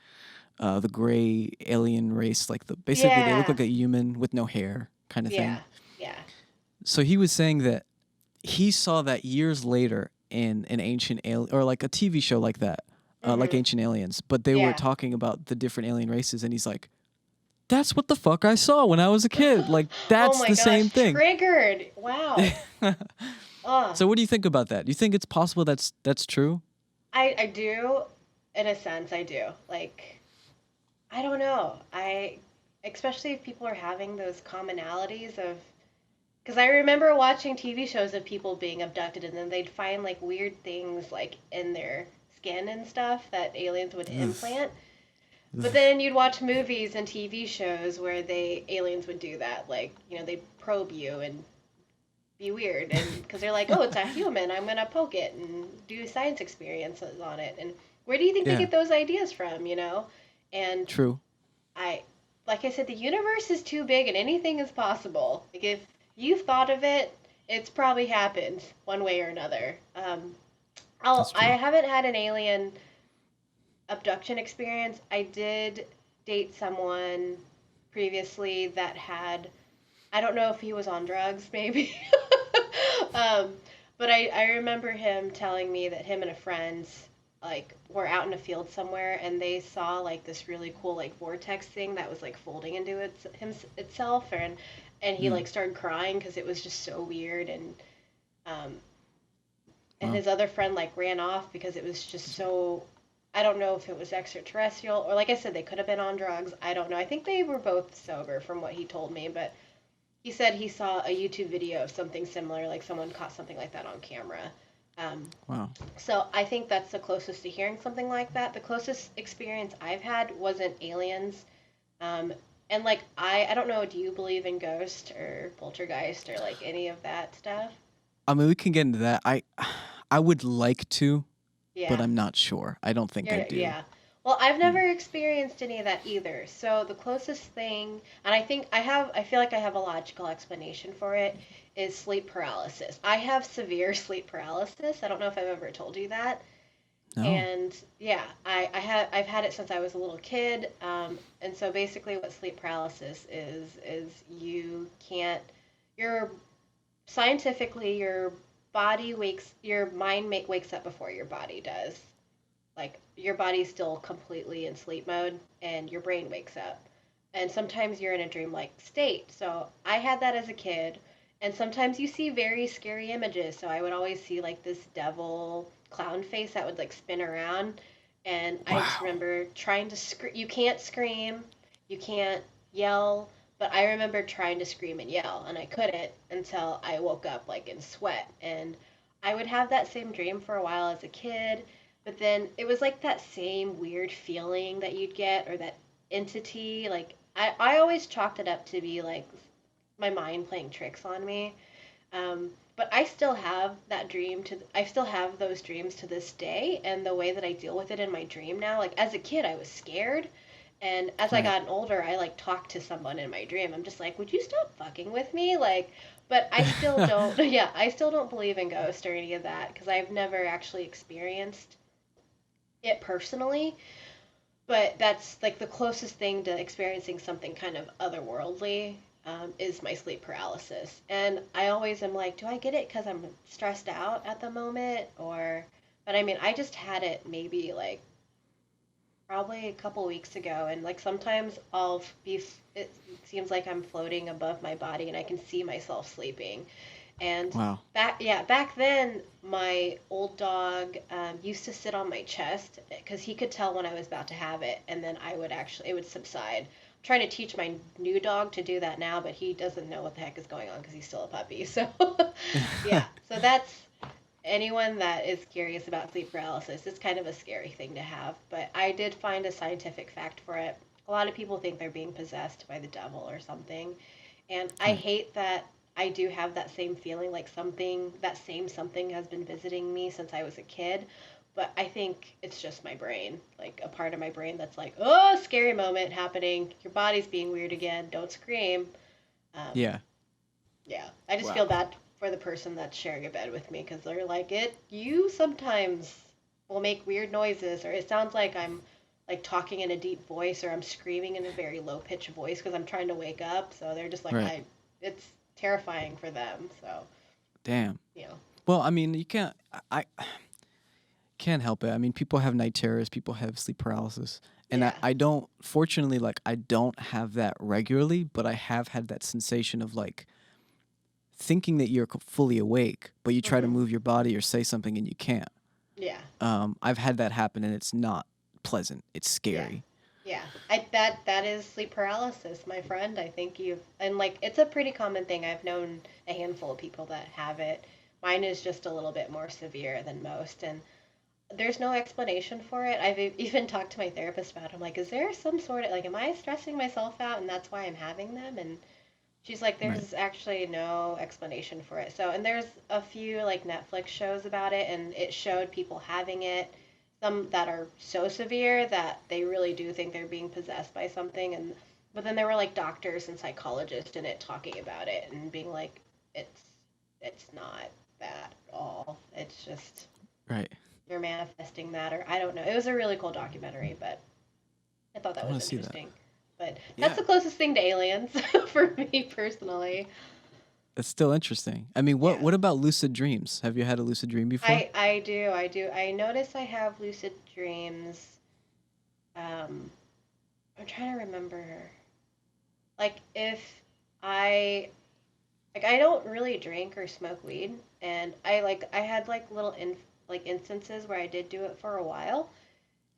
S1: the gray alien race, like basically they look
S2: Yeah.
S1: like a human with no hair kind of thing.
S2: Yeah. Yeah.
S1: So he was saying that he saw that years later in an ancient alien or like a TV show like that, like
S2: Mhm.
S1: Ancient Aliens, but they were
S2: Yeah.
S1: talking about the different alien races, and he's like, that's what the fuck I saw when I was a kid. Like,
S2: Oh
S1: that's
S2: my
S1: the
S2: gosh,
S1: same thing.
S2: triggered. Wow. Ugh.
S1: So what do you think about that? Do you think it's possible that's true?
S2: I do, in a sense, I do. Like, I don't know. Especially if people are having those commonalities of, because I remember watching TV shows of people being abducted and then they'd find like weird things like in their skin and stuff that aliens would
S1: Oof.
S2: implant. But
S1: Oof.
S2: then you'd watch movies and TV shows where aliens would do that. Like, they'd probe you and be weird and because they're like, oh, it's a human, I'm gonna poke it and do science experiences on it. And where do you think they
S1: Yeah,
S2: get those ideas from, and
S1: true.
S2: I like I said, the universe is too big and anything is possible. Like, if you've thought of it, it's probably happened one way or another.
S1: That's
S2: I
S1: true.
S2: haven't had an alien abduction experience. I did date someone previously that had, I don't know if he was on drugs, maybe. um, but I remember him telling me that him and a friend like were out in a field somewhere and they saw like this really cool like vortex thing that was like folding into itself, and he
S1: Mm.
S2: like started crying because it was just so weird, um and
S1: Wow.
S2: his other friend like ran off because it was just so, I don't know if it was extraterrestrial or, like I said, they could have been on drugs. I don't know. I think they were both sober from what he told me, but he said he saw a YouTube video of something similar, like someone caught something like that on camera. Um,
S1: Wow.
S2: so I think that's the closest to hearing something like that. The closest experience I've had wasn't aliens. Um, and like I don't know, do you believe in ghost or poltergeist or like any of that stuff?
S1: I mean, we can get into that. I would like to, but
S2: Yeah.
S1: I'm not sure. I don't think I do.
S2: Yeah. Well, I've never
S1: Mm.
S2: experienced any of that either. So the closest thing, and I feel like I have a logical explanation for it, is sleep paralysis. I have severe sleep paralysis. I don't know if I've ever told you that.
S1: No.
S2: And yeah, I've had it since I was a little kid. And so basically, what sleep paralysis is you can't, your scientifically your mind wakes up before your body does. Like, your body's still completely in sleep mode and your brain wakes up, and sometimes you're in a dreamlike state. So I had that as a kid, and sometimes you see very scary images. So I would always see like this devil clown face that would like spin around, and I just
S1: Wow.
S2: remember trying to scream. You can't scream, you can't yell, but I remember trying to scream and yell and I couldn't until I woke up like in sweat. And I would have that same dream for a while as a kid, but then it was like that same weird feeling that you'd get, or that entity. Like, I always chalked it up to be like my mind playing tricks on me. But I still have those dreams to this day. And the way that I deal with it in my dream now, like as a kid, I was scared. And as I
S1: Right.
S2: got older, I like talked to someone in my dream. I'm just like, would you stop fucking with me? Like, but I still don't, yeah, I still don't believe in ghosts or any of that because I've never actually experienced it personally, but that's like the closest thing to experiencing something kind of otherworldly, is my sleep paralysis. And I always am like, do I get it because I'm stressed out at the moment? Or, but I mean, I just had it maybe like probably a couple weeks ago. And like sometimes it seems like I'm floating above my body and I can see myself sleeping. And
S1: Wow.
S2: back then, my old dog used to sit on my chest because he could tell when I was about to have it, and then it would subside. I'm trying to teach my new dog to do that now, but he doesn't know what the heck is going on because he's still a puppy. So, yeah. So that's anyone that is curious about sleep paralysis. It's kind of a scary thing to have, but I did find a scientific fact for it. A lot of people think they're being possessed by the devil or something, and I
S1: Right.
S2: hate that I do have that same feeling, like that same something has been visiting me since I was a kid. But I think it's just my brain, like a part of my brain that's like, oh, scary moment happening. Your body's being weird again. Don't scream. Um,
S1: Yeah.
S2: yeah, I just feel
S1: Wow.
S2: bad for the person that's sharing a bed with me because they're like, you sometimes will make weird noises, or it sounds like I'm like talking in a deep voice, or I'm screaming in a very low pitched voice because I'm trying to wake up. So they're just like,
S1: Right.
S2: it's terrifying for them. So,
S1: Damn.
S2: you know,
S1: Well, I mean, you can't. I can't help it. I mean, people have night terrors. People have sleep paralysis, And
S2: Yeah.
S1: I don't, fortunately, like, I don't have that regularly, but I have had that sensation of like thinking that you're fully awake, but you try to
S2: Hmm.
S1: move your body or say something and you can't.
S2: Yeah.
S1: I've had that happen and it's not pleasant. It's
S2: Yeah.
S1: scary.
S2: Yeah. That is sleep paralysis, my friend. I think you've and like it's a pretty common thing. I've known a handful of people that have it. Mine is just a little bit more severe than most, and there's no explanation for it. I've even talked to my therapist about it. I'm like, is there some sort of like, am I stressing myself out and that's why I'm having them? And she's like,
S1: Right.
S2: there's actually no explanation for it. So, and there's a few like Netflix shows about it, and it showed people having it. Some that are so severe that they really do think they're being possessed by something, and but then there were like doctors and psychologists in it talking about it and being like, it's it's not that at all. It's just
S1: Right.
S2: you're manifesting that, or I don't know. It was a really cool documentary, but I thought
S1: I
S2: that
S1: want
S2: was
S1: to see that.
S2: interesting. But that's
S1: Yeah.
S2: the closest thing to aliens for me personally.
S1: That's still interesting. I mean,
S2: Yeah.
S1: what about lucid dreams? Have you had a lucid dream before?
S2: I do. I notice I have lucid dreams. Um, I'm trying to remember. Like if I I don't really drink or smoke weed, and I had like little like instances where I did do it for a while,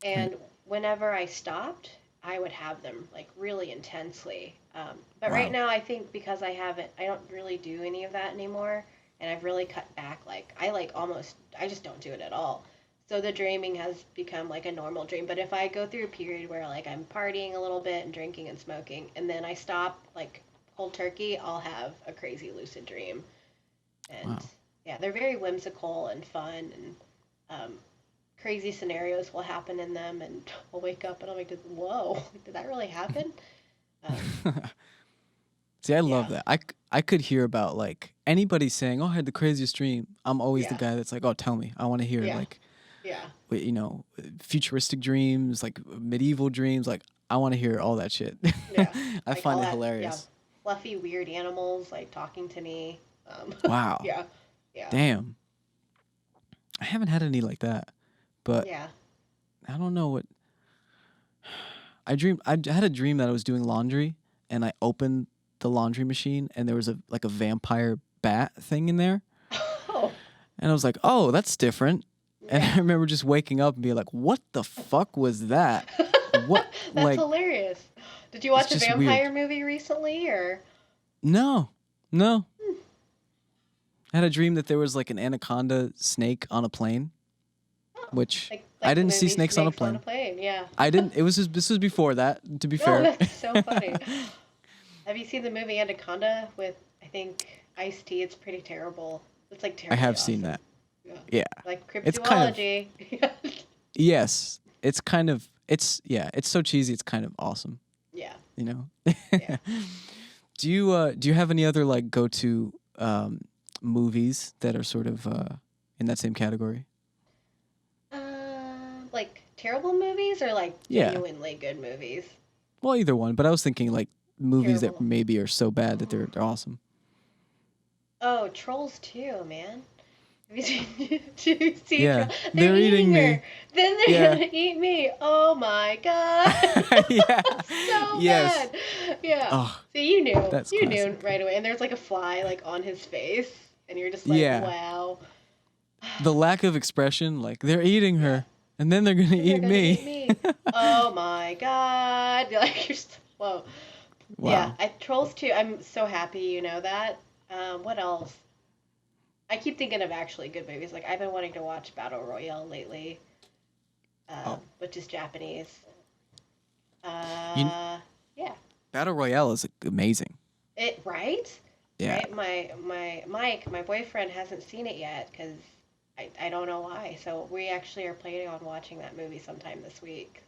S1: Right.
S2: and whenever I stopped, I would have them like really intensely. But right
S1: Wow.
S2: now, I think because I don't really do any of that anymore, and I've really cut back. Like I like almost, I just don't do it at all. So the dreaming has become like a normal dream. But if I go through a period where like I'm partying a little bit and drinking and smoking, and then I stop like cold turkey, I'll have a crazy lucid dream. And
S1: Wow.
S2: yeah, they're very whimsical and fun, and crazy scenarios will happen in them, and I'll wake up and I'm like, whoa, did that really happen? Um,
S1: See, I love
S2: yeah,
S1: that. I could hear about like anybody saying, "Oh, I had the craziest dream." I'm always the
S2: yeah,
S1: guy that's like, "Oh, tell me. I want to hear
S2: yeah,
S1: like,
S2: yeah.
S1: futuristic dreams, like medieval dreams. Like, I want to hear all that shit."
S2: Yeah,
S1: I
S2: like all
S1: find it
S2: that, yeah,
S1: hilarious.
S2: fluffy, weird animals like talking to me.
S1: Wow.
S2: Yeah, yeah,
S1: Damn. I haven't had any like that, but
S2: yeah.
S1: I don't know what I had a dream that I was doing laundry and I opened the laundry machine and there was a like a vampire bat thing in there.
S2: Oh,
S1: And I was like, "Oh, that's different." And I
S2: yeah.
S1: remember just waking up and being like, "What the fuck was that? What
S2: That's
S1: like
S2: hilarious. Did you
S1: it's
S2: watch a
S1: just weird."
S2: vampire movie recently, or?
S1: No. No.
S2: Hmm.
S1: I had a dream that there was like an anaconda snake on a plane,
S2: Oh,
S1: which I
S2: like the
S1: didn't see
S2: movie
S1: snakes on a
S2: Snakes on a
S1: plane.
S2: Plane. Yeah.
S1: I didn't it was just, this was before that, to be
S2: Oh,
S1: fair.
S2: that's so funny. Have you seen the movie Anaconda with, I think, Ice-T? It's pretty terrible. It's like
S1: I
S2: terribly
S1: have seen
S2: awesome.
S1: that.
S2: Yeah.
S1: Yeah.
S2: Like
S1: It's kind of
S2: cryptozoology.
S1: yes. It's kind of it's yeah, it's so cheesy it's kind of awesome,
S2: Yeah.
S1: you know.
S2: Yeah.
S1: Do you have any other like go-to movies that are sort of in that same category?
S2: Like terrible movies or like
S1: Yeah.
S2: genuinely good movies?
S1: Well, either one, but I was thinking like movies that
S2: Terrible.
S1: maybe are so bad that
S2: Oh,
S1: they're awesome.
S2: oh, Trolls 2, man. Have you seen, did you see
S1: Yeah.
S2: Trolls? They're
S1: They're eating
S2: eating her.
S1: me.
S2: Then they're
S1: Yeah.
S2: gonna eat me. Oh my god.
S1: Yeah.
S2: So
S1: Yes.
S2: bad. Yeah.
S1: Oh,
S2: See, you knew.
S1: that's
S2: You knew
S1: classic.
S2: right away. And there's like a fly like on his face, and you're just like,
S1: Yeah.
S2: wow.
S1: The lack of expression, like they're eating
S2: Yeah.
S1: her and then they're going to
S2: Then they're
S1: eat
S2: gonna eat
S1: me.
S2: me. Oh my god. Like you're so, whoa. Yeah,
S1: Wow.
S2: I Trolls 2. I'm so happy you know that. What else? I keep thinking of actually good movies. Like I've been wanting to watch Battle Royale lately,
S1: Oh,
S2: which is Japanese.
S1: you
S2: Uh, yeah.
S1: Battle Royale is amazing.
S2: It right,
S1: Yeah.
S2: right. My Mike, my boyfriend, hasn't seen it yet because I don't know why. So we actually are planning on watching that movie sometime this week.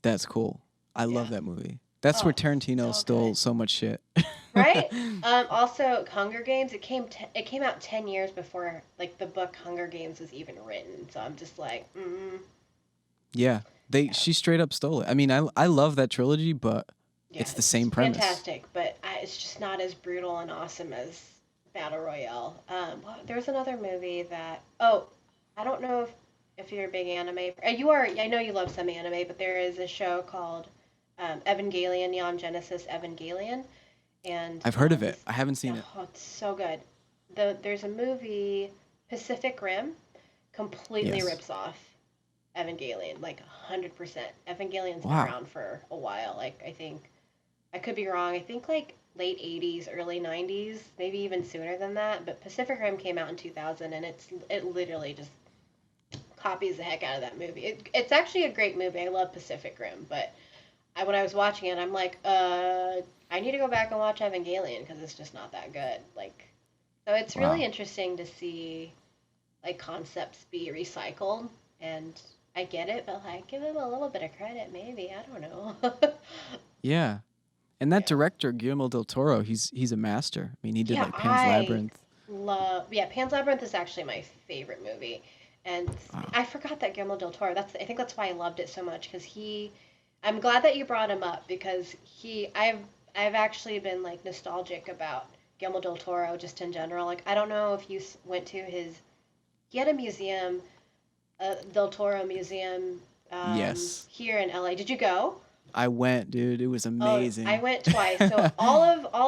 S1: That's cool. I love
S2: Yeah.
S1: that movie. That's where
S2: Oh,
S1: Tarantino
S2: so good.
S1: stole so much shit.
S2: Right. Also, Hunger Games. It came out 10 years before like the book Hunger Games was even written. So I'm just like,
S1: Yeah.
S2: yeah,
S1: She straight up stole it. I mean, I love that trilogy, but
S2: yeah,
S1: it's the
S2: it's
S1: same premise.
S2: fantastic, but it's just not as brutal and awesome as Battle Royale. There's another movie that I don't know if you're a big anime. You are. I know you love some anime, but there is a show called Evangelion, Neon Genesis Evangelion, and
S1: I've heard of it.
S2: this.
S1: I haven't seen it.
S2: Oh, it's so good. There's a movie, Pacific Rim, completely
S1: Yes.
S2: rips off Evangelion, like 100%. Evangelion's been
S1: Wow.
S2: around for a while. Like I think I could be wrong. I think like late 80s, early 90s, maybe even sooner than that. But Pacific Rim came out in 2000, and it literally just copies the heck out of that movie. It's actually a great movie. I love Pacific Rim, but when I was watching it, I'm like, I need to go back and watch Evangelion because it's just not that good. Like, so it's really
S1: Wow.
S2: interesting to see like concepts be recycled, and I get it, but like give him a little bit of credit, maybe. I don't know.
S1: Yeah. And that
S2: Yeah.
S1: director Guillermo del Toro, he's a master. I mean, he did
S2: Yeah,
S1: like Pan's
S2: I
S1: Labyrinth.
S2: love. Yeah, Pan's Labyrinth is actually my favorite movie, and
S1: Wow.
S2: I forgot that Guillermo del Toro. I think that's why I loved it so much because he. I'm glad that you brought him up because I've actually been like nostalgic about Guillermo del Toro just in general. Like I don't know if you went to his. He had a museum, Del Toro Museum,
S1: Yes.
S2: here in LA. Did you go?
S1: I went, dude. It was
S2: Oh, I
S1: amazing.
S2: went twice. So all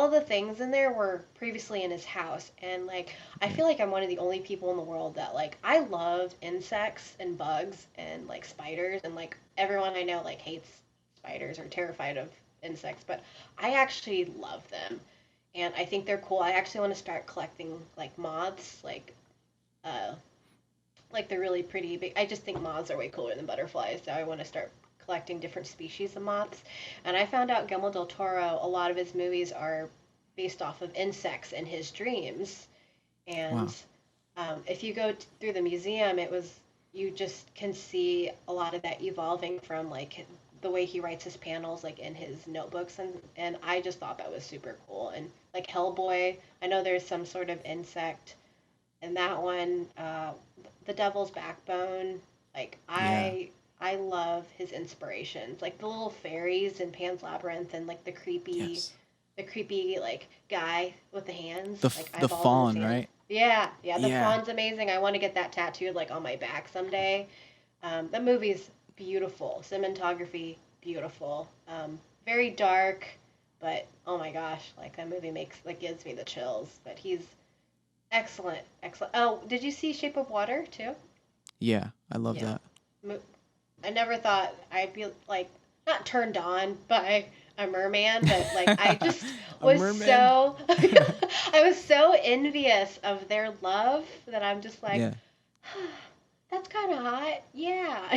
S2: of the things in there were previously in his house, and like I
S1: Yeah.
S2: feel like I'm one of the only people in the world that like I love insects and bugs and like spiders, and like everyone I know like hates spiders or terrified of insects, but I actually love them, and I think they're cool. I actually want to start collecting like moths, uh like they're really pretty big. I just think moths are way cooler than butterflies, so I want to start collecting different species of moths. And I found out Guillermo del Toro, a lot of his movies are based off of insects in his dreams. And
S1: Wow.
S2: if you go through the museum, you just can see a lot of that evolving from like the way he writes his panels like in his notebooks, and I just thought that was super cool. And like Hellboy, I know there's some sort of insect and that one, the Devil's Backbone, like
S1: Yeah.
S2: I love his inspirations, like the little fairies in Pan's Labyrinth, and like
S1: Yes.
S2: the creepy like guy with the
S1: The
S2: hands, like
S1: the
S2: eyeballs in his
S1: fawn,
S2: hands.
S1: right?
S2: Yeah, yeah, the
S1: Yeah.
S2: fawn's amazing. I want to get that tattooed like on my back someday. That movie's beautiful, cinematography beautiful, very dark, but oh my gosh, like that movie makes like gives me the chills. But he's excellent, excellent. Oh, did you see Shape of Water too?
S1: Yeah. I love
S2: Yeah.
S1: that.
S2: I never thought I'd be like not turned on by a merman, but like I just
S1: A
S2: was
S1: merman.
S2: so I was so envious of their love that I'm just like,
S1: Yeah.
S2: that's kind of hot. Yeah,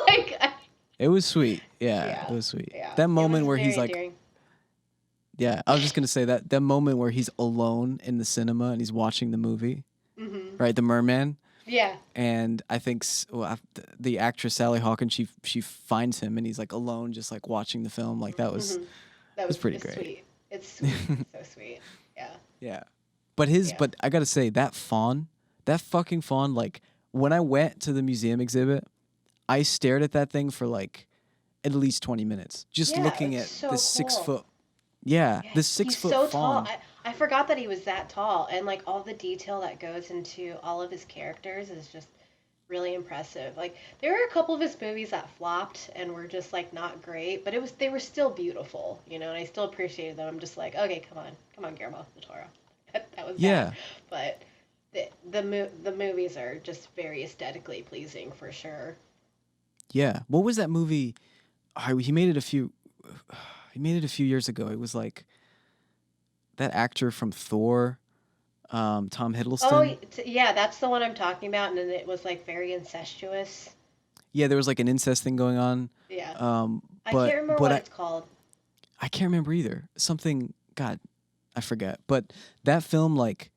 S2: like
S1: It was sweet. Yeah, it
S2: yeah,
S1: was sweet.
S2: yeah.
S1: That
S2: It was
S1: moment where he's
S2: very
S1: like,
S2: endearing.
S1: yeah, I was just gonna say that moment where he's alone in the cinema and he's watching the movie,
S2: Hmm.
S1: right? The merman,
S2: Yeah.
S1: and I think the actress Sally Hawkins, she finds him and he's like alone, just like watching the film. Like that was
S2: Hmm. That
S1: was
S2: was
S1: pretty
S2: it's
S1: great.
S2: sweet. It's sweet. It's so sweet. Yeah.
S1: Yeah,
S2: Yeah.
S1: but I gotta say that fucking fawn. Like when I went to the museum exhibit, I stared at that thing for like at least 20 minutes, just
S2: Yeah,
S1: looking
S2: it's
S1: at
S2: so
S1: this six
S2: cool.
S1: foot. Yeah,
S2: Yeah,
S1: this six
S2: he's
S1: foot
S2: so tall.
S1: fawn.
S2: I forgot that he was that tall, and like all the detail that goes into all of his characters is just really impressive. Like there were a couple of his movies that flopped and were just like not great, but it was they were still beautiful, and I still appreciated them. I'm just like, okay, come on, Guillermo del Toro. That was bad,
S1: Yeah,
S2: but the movies are just very aesthetically pleasing for sure.
S1: yeah. What was that movie? He made it a few. He made it a few years ago. It was like that actor from Thor, Tom
S2: Oh,
S1: Hiddleston.
S2: yeah, that's the one I'm talking about, and then it was like very incestuous.
S1: Yeah, there was like an incest thing going on,
S2: Yeah.
S1: um,
S2: I can't remember
S1: but
S2: what
S1: I
S2: it's called.
S1: I can't remember either. Something. God, I forget. But that film, like,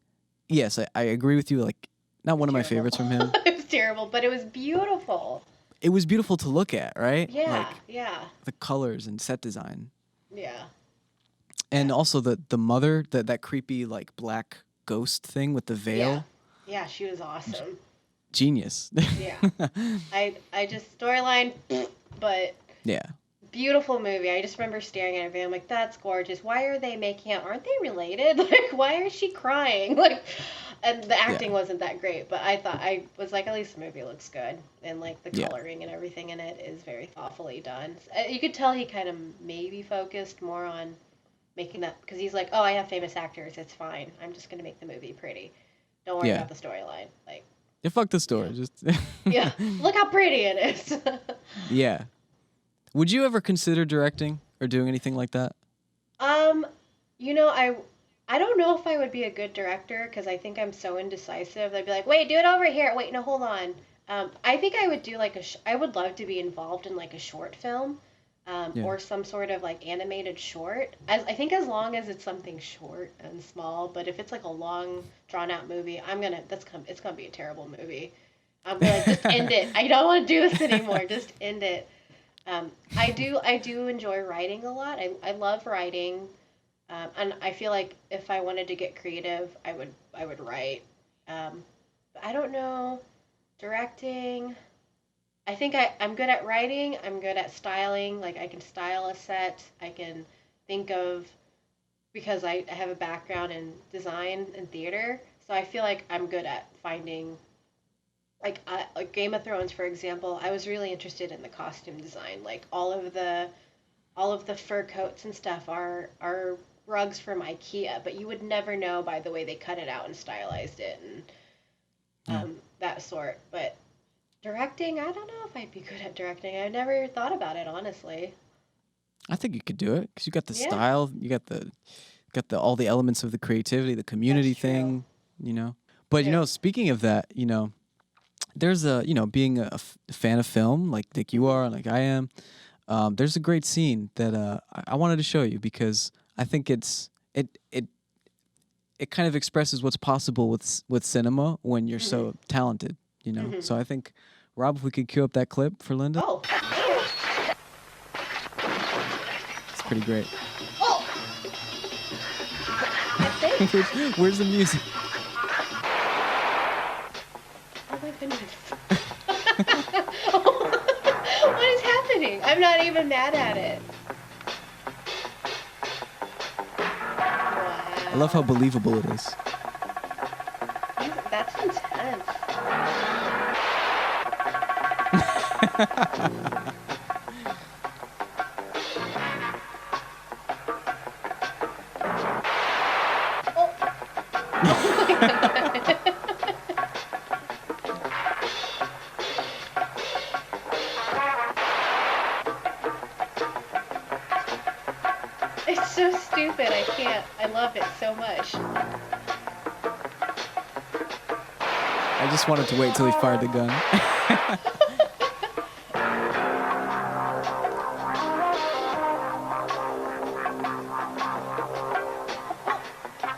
S1: yes, I agree with you. Like,
S2: It
S1: not
S2: was
S1: one of my
S2: terrible.
S1: favorites from him.
S2: It was terrible, but it was beautiful.
S1: It was beautiful to look at, right?
S2: Yeah,
S1: Like
S2: yeah,
S1: the colors and set design,
S2: yeah,
S1: and
S2: yeah,
S1: also the mother, that creepy like black ghost thing with the
S2: yeah,
S1: veil.
S2: yeah. She was awesome.
S1: Genius.
S2: Yeah, I just storyline, but
S1: Yeah.
S2: beautiful movie. I just remember staring at it and I'm like, that's gorgeous. Why are they making out? Aren't they related? Like, why is she crying? Like, And the
S1: Yeah.
S2: acting wasn't that great, but I was like, at least the movie looks good, and like the
S1: Yeah.
S2: coloring and everything in it is very thoughtfully done. You could tell he kind of maybe focused more on making that because he's like, oh, I have famous actors, it's fine. I'm just gonna make the movie pretty. Don't worry
S1: Yeah.
S2: about the storyline. Like,
S1: Yeah. Fuck the
S2: yeah,
S1: story. Just.
S2: yeah. Look how pretty it is.
S1: Yeah. Would you ever consider directing or doing anything like that?
S2: um, you know, I don't know if I would be a good director because I think I'm so indecisive. I'd be like, wait, do it over here. Wait, no, hold on. I think I would do like I would love to be involved in like a short film,
S1: Yeah.
S2: or some sort of like animated short. As I think as long as it's something short and small, but if it's like a long drawn out movie, it's gonna be a terrible movie. I'll be like, just end it. I don't want to do this anymore. Just end it. I do enjoy writing a lot. I love writing. And I feel like if I wanted to get creative, I would write. But I don't know, directing. I think I'm good at writing. I'm good at styling. Like I can style a set. I can think of because I have a background in design and theater, so I feel like I'm good at finding like Game of Thrones, for example. I was really interested in the costume design, like all of the fur coats and stuff are rugs from IKEA, but you would never know by the way they cut it out and stylized it and
S1: Yeah.
S2: that sort. But directing, I don't know if I'd be good at directing. I've never thought about it honestly.
S1: I think you could do it because you got the
S2: Yeah,
S1: style, you got the all the elements of the creativity, the
S2: that's
S1: community
S2: true.
S1: thing, you know. But
S2: Yeah.
S1: speaking of that, there's being a fan of film like you
S2: Hmm.
S1: are, like I am. There's a great scene that I wanted to show you because I think it kind of expresses what's possible with cinema when you're
S2: Hmm.
S1: so talented, you know.
S2: Hmm.
S1: So I think, Rob, if we could cue up that clip for Linda,
S2: Oh, yeah.
S1: it's pretty great.
S2: Oh, that's it.
S1: Where's the music?
S2: Oh my goodness. What is happening? I'm not even mad at it.
S1: I love how
S2: Wow.
S1: believable it is.
S2: That's intense. Oh, oh my god. It's so stupid. I can't. I love it so much.
S1: I just wanted to wait till he fired the gun.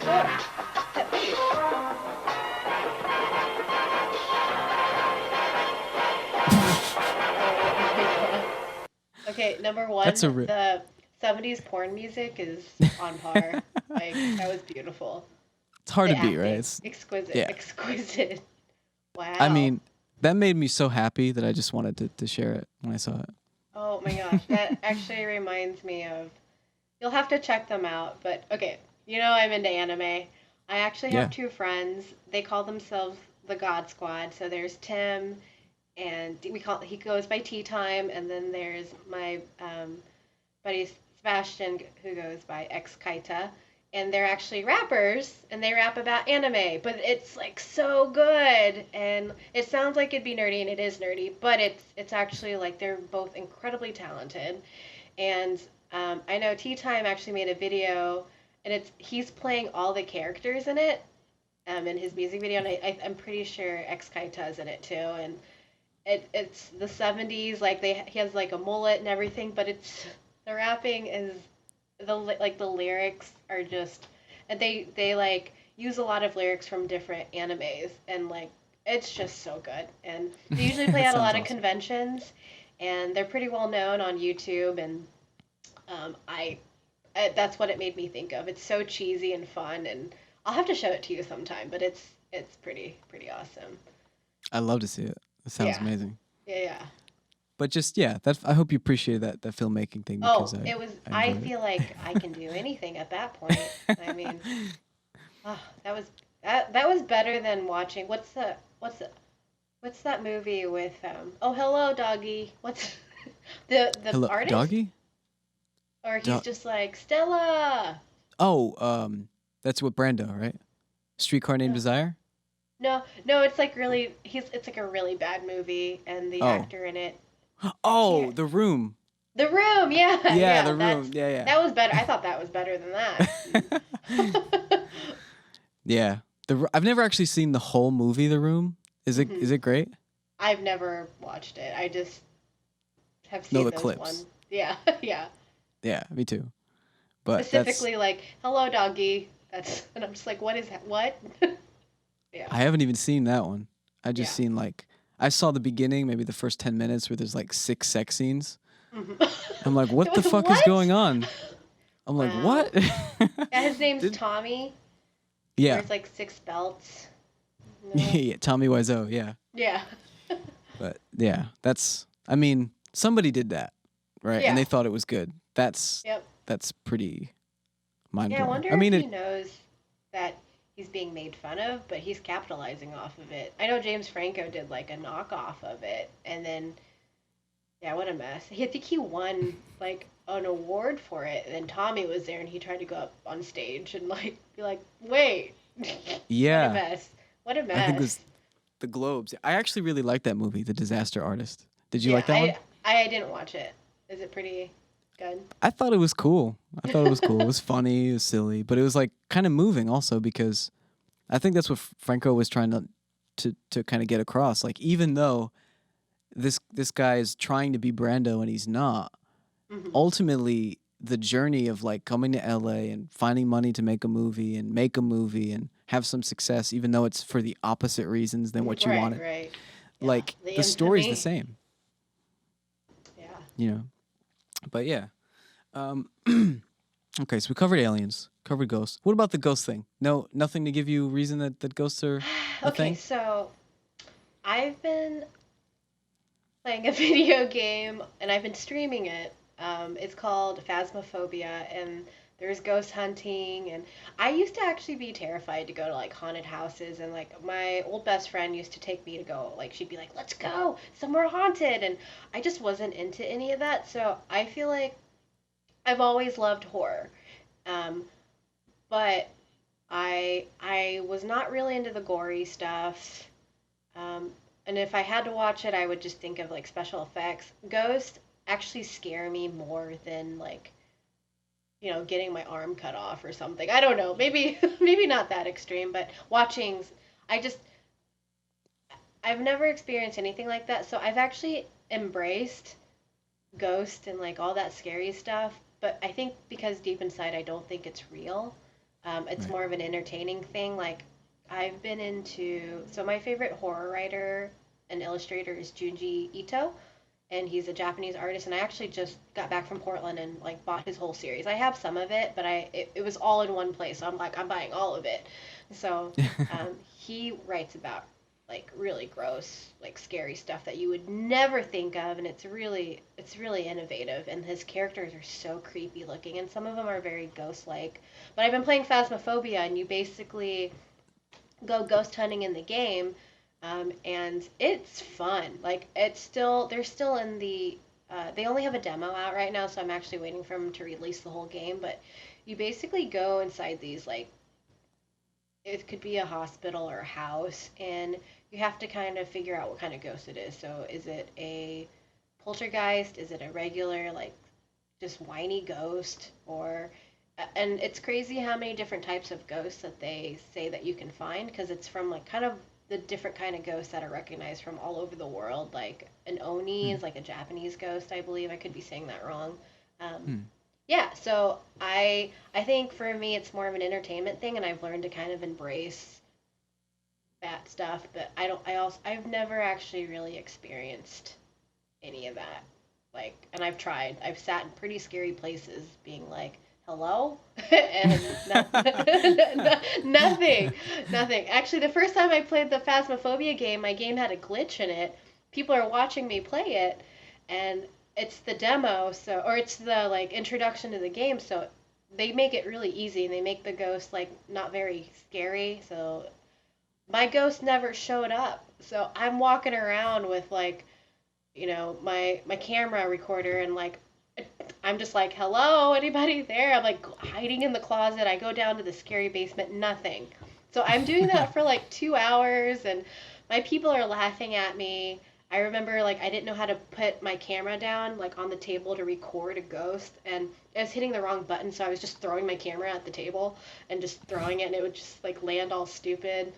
S2: Oh, that face. Oh my god. Okay, number one,
S1: That's a rip.
S2: the 70s porn music is on par. Like, that was beautiful.
S1: It's hard
S2: The
S1: to beat, right?
S2: acting,
S1: It's
S2: exquisite,
S1: yeah.
S2: exquisite.
S1: I
S2: Wow.
S1: mean, that made me so happy that I just wanted to share it when I saw it.
S2: Oh my gosh, that actually reminds me of. You'll have to check them out, but okay, I'm into anime. I actually have
S1: Yeah.
S2: two friends. They call themselves the God Squad. So there's Tim, and he goes by Tea Time, and then there's my buddy Sebastian who goes by X Kaita, and they're actually rappers and they rap about anime, but it's like so good and it sounds like it'd be nerdy and it is nerdy, but it's actually like they're both incredibly talented. And I know Tea Time actually made a video and he's playing all the characters in it, in his music video, and I'm pretty sure X Kaita's in it too. And it's the 70s, like he has like a mullet and everything, but it's the rapping is the lyrics are just, and they like use a lot of lyrics from different animes, and like it's just so good. And they usually play
S1: That
S2: at a
S1: sounds
S2: lot of
S1: awesome.
S2: conventions, and they're pretty well known on YouTube. And that's what it made me think of. It's so cheesy and fun, and I'll have to show it to you sometime. But it's pretty awesome.
S1: I love to see it. It sounds
S2: Yeah,
S1: amazing.
S2: yeah, yeah.
S1: But just yeah, that I hope you appreciate that filmmaking thing because
S2: Oh,
S1: I
S2: it was.
S1: I
S2: I
S1: enjoyed
S2: feel like I can do anything at that point. I
S1: it.
S2: mean, oh, that was. That was better than watching. What's that movie with Oh hello doggy. What's the
S1: Hello,
S2: artist?
S1: doggy.
S2: Or he's
S1: Do-
S2: just like Stella.
S1: oh, that's what Brando, right? Streetcar Named
S2: No,
S1: Desire.
S2: no, it's like really he's it's like a really bad movie and the
S1: Oh,
S2: actor in it I
S1: oh,
S2: can't.
S1: The Room.
S2: The Room, yeah,
S1: Yeah,
S2: yeah,
S1: The Room. Yeah,
S2: that was better. I thought that was better than that.
S1: yeah. Yeah. I've never actually seen the whole movie, The Room. Is
S2: Mhm.
S1: it great?
S2: I've never watched it. I just have
S1: No,
S2: seen
S1: the
S2: those one.
S1: clips.
S2: Yeah, yeah.
S1: Yeah, me too. But that's
S2: Specifically like hello doggy. That's and I'm just like what is that? What? Yeah.
S1: I haven't even seen that one. I just
S2: Yeah.
S1: seen like I saw the beginning, maybe the first 10 minutes where there's like 6 sex scenes.
S2: Mhm.
S1: I'm like,
S2: It
S1: what the
S2: was
S1: fuck is
S2: what?
S1: going on? I'm like,
S2: Wow.
S1: what?
S2: Yeah, his name's
S1: Did
S2: Tommy. He
S1: yeah,
S2: wears like six belts. No.
S1: yeah, Tommy Wiseau, yeah.
S2: Yeah.
S1: But yeah, that's I mean, somebody did that, right? And
S2: Yeah.
S1: they thought it was good.
S2: Yep.
S1: That's pretty mind
S2: Yeah, I
S1: blowing.
S2: wonder
S1: I
S2: if
S1: mean,
S2: he
S1: it
S2: knows that he's being made fun of, but he's capitalizing off of it. I know James Franco did like a knockoff of it, and then yeah, what a mess. I think he won like an award for it, and then Tommy was there, and he tried to go up on stage and like be like, "Wait, what a
S1: yeah,
S2: mess! What a
S1: I think it
S2: mess!"
S1: was the Globes. I actually really liked that movie, The Disaster Artist. Did you
S2: Yeah,
S1: like that one?
S2: I didn't watch it. Is it pretty good?
S1: I thought it was cool. I thought it was cool. It was funny, it was silly, but it was like kind of moving also because I think that's what Franco was trying to kind of get across. Like even though this guy is trying to be Brando and he's not,
S2: Hmm.
S1: ultimately the journey of like coming to LA and finding money to make a movie and have some success even though it's for the opposite reasons than what you
S2: Right,
S1: wanted.
S2: right. Yeah,
S1: Like
S2: the
S1: the story's the
S2: infamy.
S1: same,
S2: Yeah.
S1: you know. But yeah. Um okay, so we covered aliens, covered ghosts. What about the ghost thing? No, nothing to give you reason that ghosts are a
S2: Okay,
S1: thing?
S2: so I've been playing a video game and I've been streaming it. It's called Phasmophobia and there's ghost hunting and I used to actually be terrified to go to like haunted houses and like my old best friend used to take me to go like she'd be like let's go somewhere haunted and I just wasn't into any of that so I feel like I've always loved horror um, but I was not really into the gory stuff. Um, and if I had to watch it, I would just think of like special effects. Ghosts actually scare me more than like getting my arm cut off or something. I don't know. Maybe maybe not that extreme, but watching, I just I've never experienced anything like that. So I've actually embraced ghosts and like all that scary stuff. But I think because deep inside, I don't think it's real. It's
S1: Right.
S2: more of an entertaining thing. Like I've been into so my favorite horror writer and illustrator is Junji Ito, and he's a Japanese artist. And I actually just got back from Portland and like bought his whole series. I have some of it, but it was all in one place. So I'm like I'm buying all of it. So he writes about like really gross, like scary stuff that you would never think of, and it's really innovative. And his characters are so creepy looking, and some of them are very ghost-like. But I've been playing Phasmophobia, and you basically go ghost hunting in the game, and it's fun. Like it's still they're still in the they only have a demo out right now, so I'm actually waiting for them to release the whole game. But you basically go inside these like it could be a hospital or a house, and you have to kind of figure out what kind of ghost it is. So, is it a poltergeist? Is it a regular, like, just whiny ghost? Or, and it's crazy how many different types of ghosts that they say that you can find because it's from, like, kind of the different kind of ghosts that are recognized from all over the world. Like, an Oni
S1: Hmm.
S2: is like a Japanese ghost, I believe. I could be saying that wrong. Um,
S1: Hmm.
S2: yeah, so I think for me it's more of an entertainment thing and I've learned to kind of embrace that stuff, but I've never actually really experienced any of that. Like and I've tried. I've sat in pretty scary places being like, "Hello?" and nothing. Nothing. Actually, the first time I played the Phasmophobia game, my game had a glitch in it. People are watching me play it and it's the demo, so or it's the like introduction to the game, so they make it really easy and they make the ghost like not very scary. So my ghost never showed up. So I'm walking around with like, my camera recorder and like I'm just like, "Hello, anybody there?" I'm like hiding in the closet. I go down to the scary basement, nothing. So I'm doing that for like 2 hours and my people are laughing at me. I remember like I didn't know how to put my camera down like on the table to record a ghost and I was hitting the wrong button so I was just throwing my camera at the table and just throwing it and it would just like land all stupid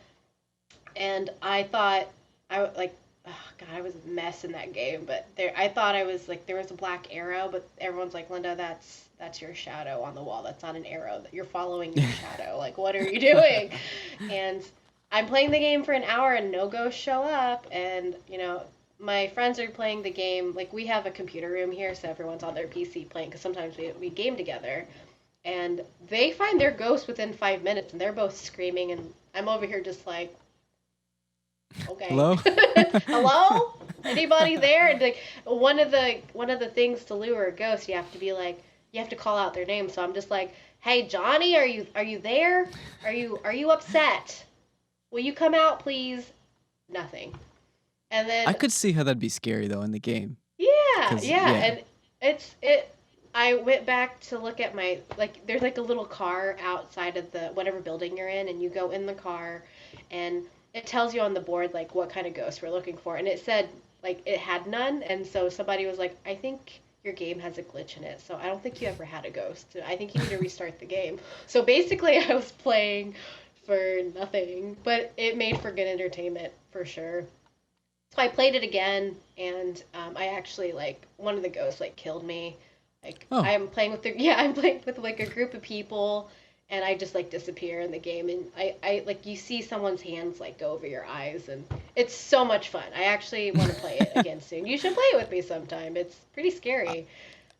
S2: and I thought like oh god I was a mess in that game but there I thought I was like there was a black arrow but everyone's like Linda that's your shadow on the wall that's not an arrow that you're following your shadow like what are you doing and I'm playing the game for an hour and no ghosts show up and my friends are playing the game like we have a computer room here so everyone's on their PC playing because sometimes we game together and they find their ghost within 5 minutes and they're both screaming and I'm over here just like okay.
S1: Hello?
S2: Hello? Anybody there? And like one of the things to lure a ghost, you have to call out their name. So I'm just like, "Hey Johnny, are you there? Are you upset? Will you come out, please?" Nothing. And
S1: I
S2: then
S1: could see how that'd be scary though in the game.
S2: yeah,
S1: Cause
S2: yeah,
S1: yeah.
S2: and it I went back to look at my like there's like a little car outside of the whatever building you're in and you go in the car and it tells you on the board like what kind of ghost we're looking for and it said like it had none and so somebody was like I think your game has a glitch in it so I don't think you ever had a ghost I think you need to restart the game so basically I was playing for nothing but it made for good entertainment for sure so I played it again, and I actually like one of the ghosts like killed me. Like
S1: Oh,
S2: I'm playing with the yeah I'm playing with like a group of people, and I just like disappear in the game, and I like you see someone's hands like go over your eyes, and it's so much fun. I actually want to play it again soon. You should play it with me sometime. It's pretty
S1: I-
S2: scary.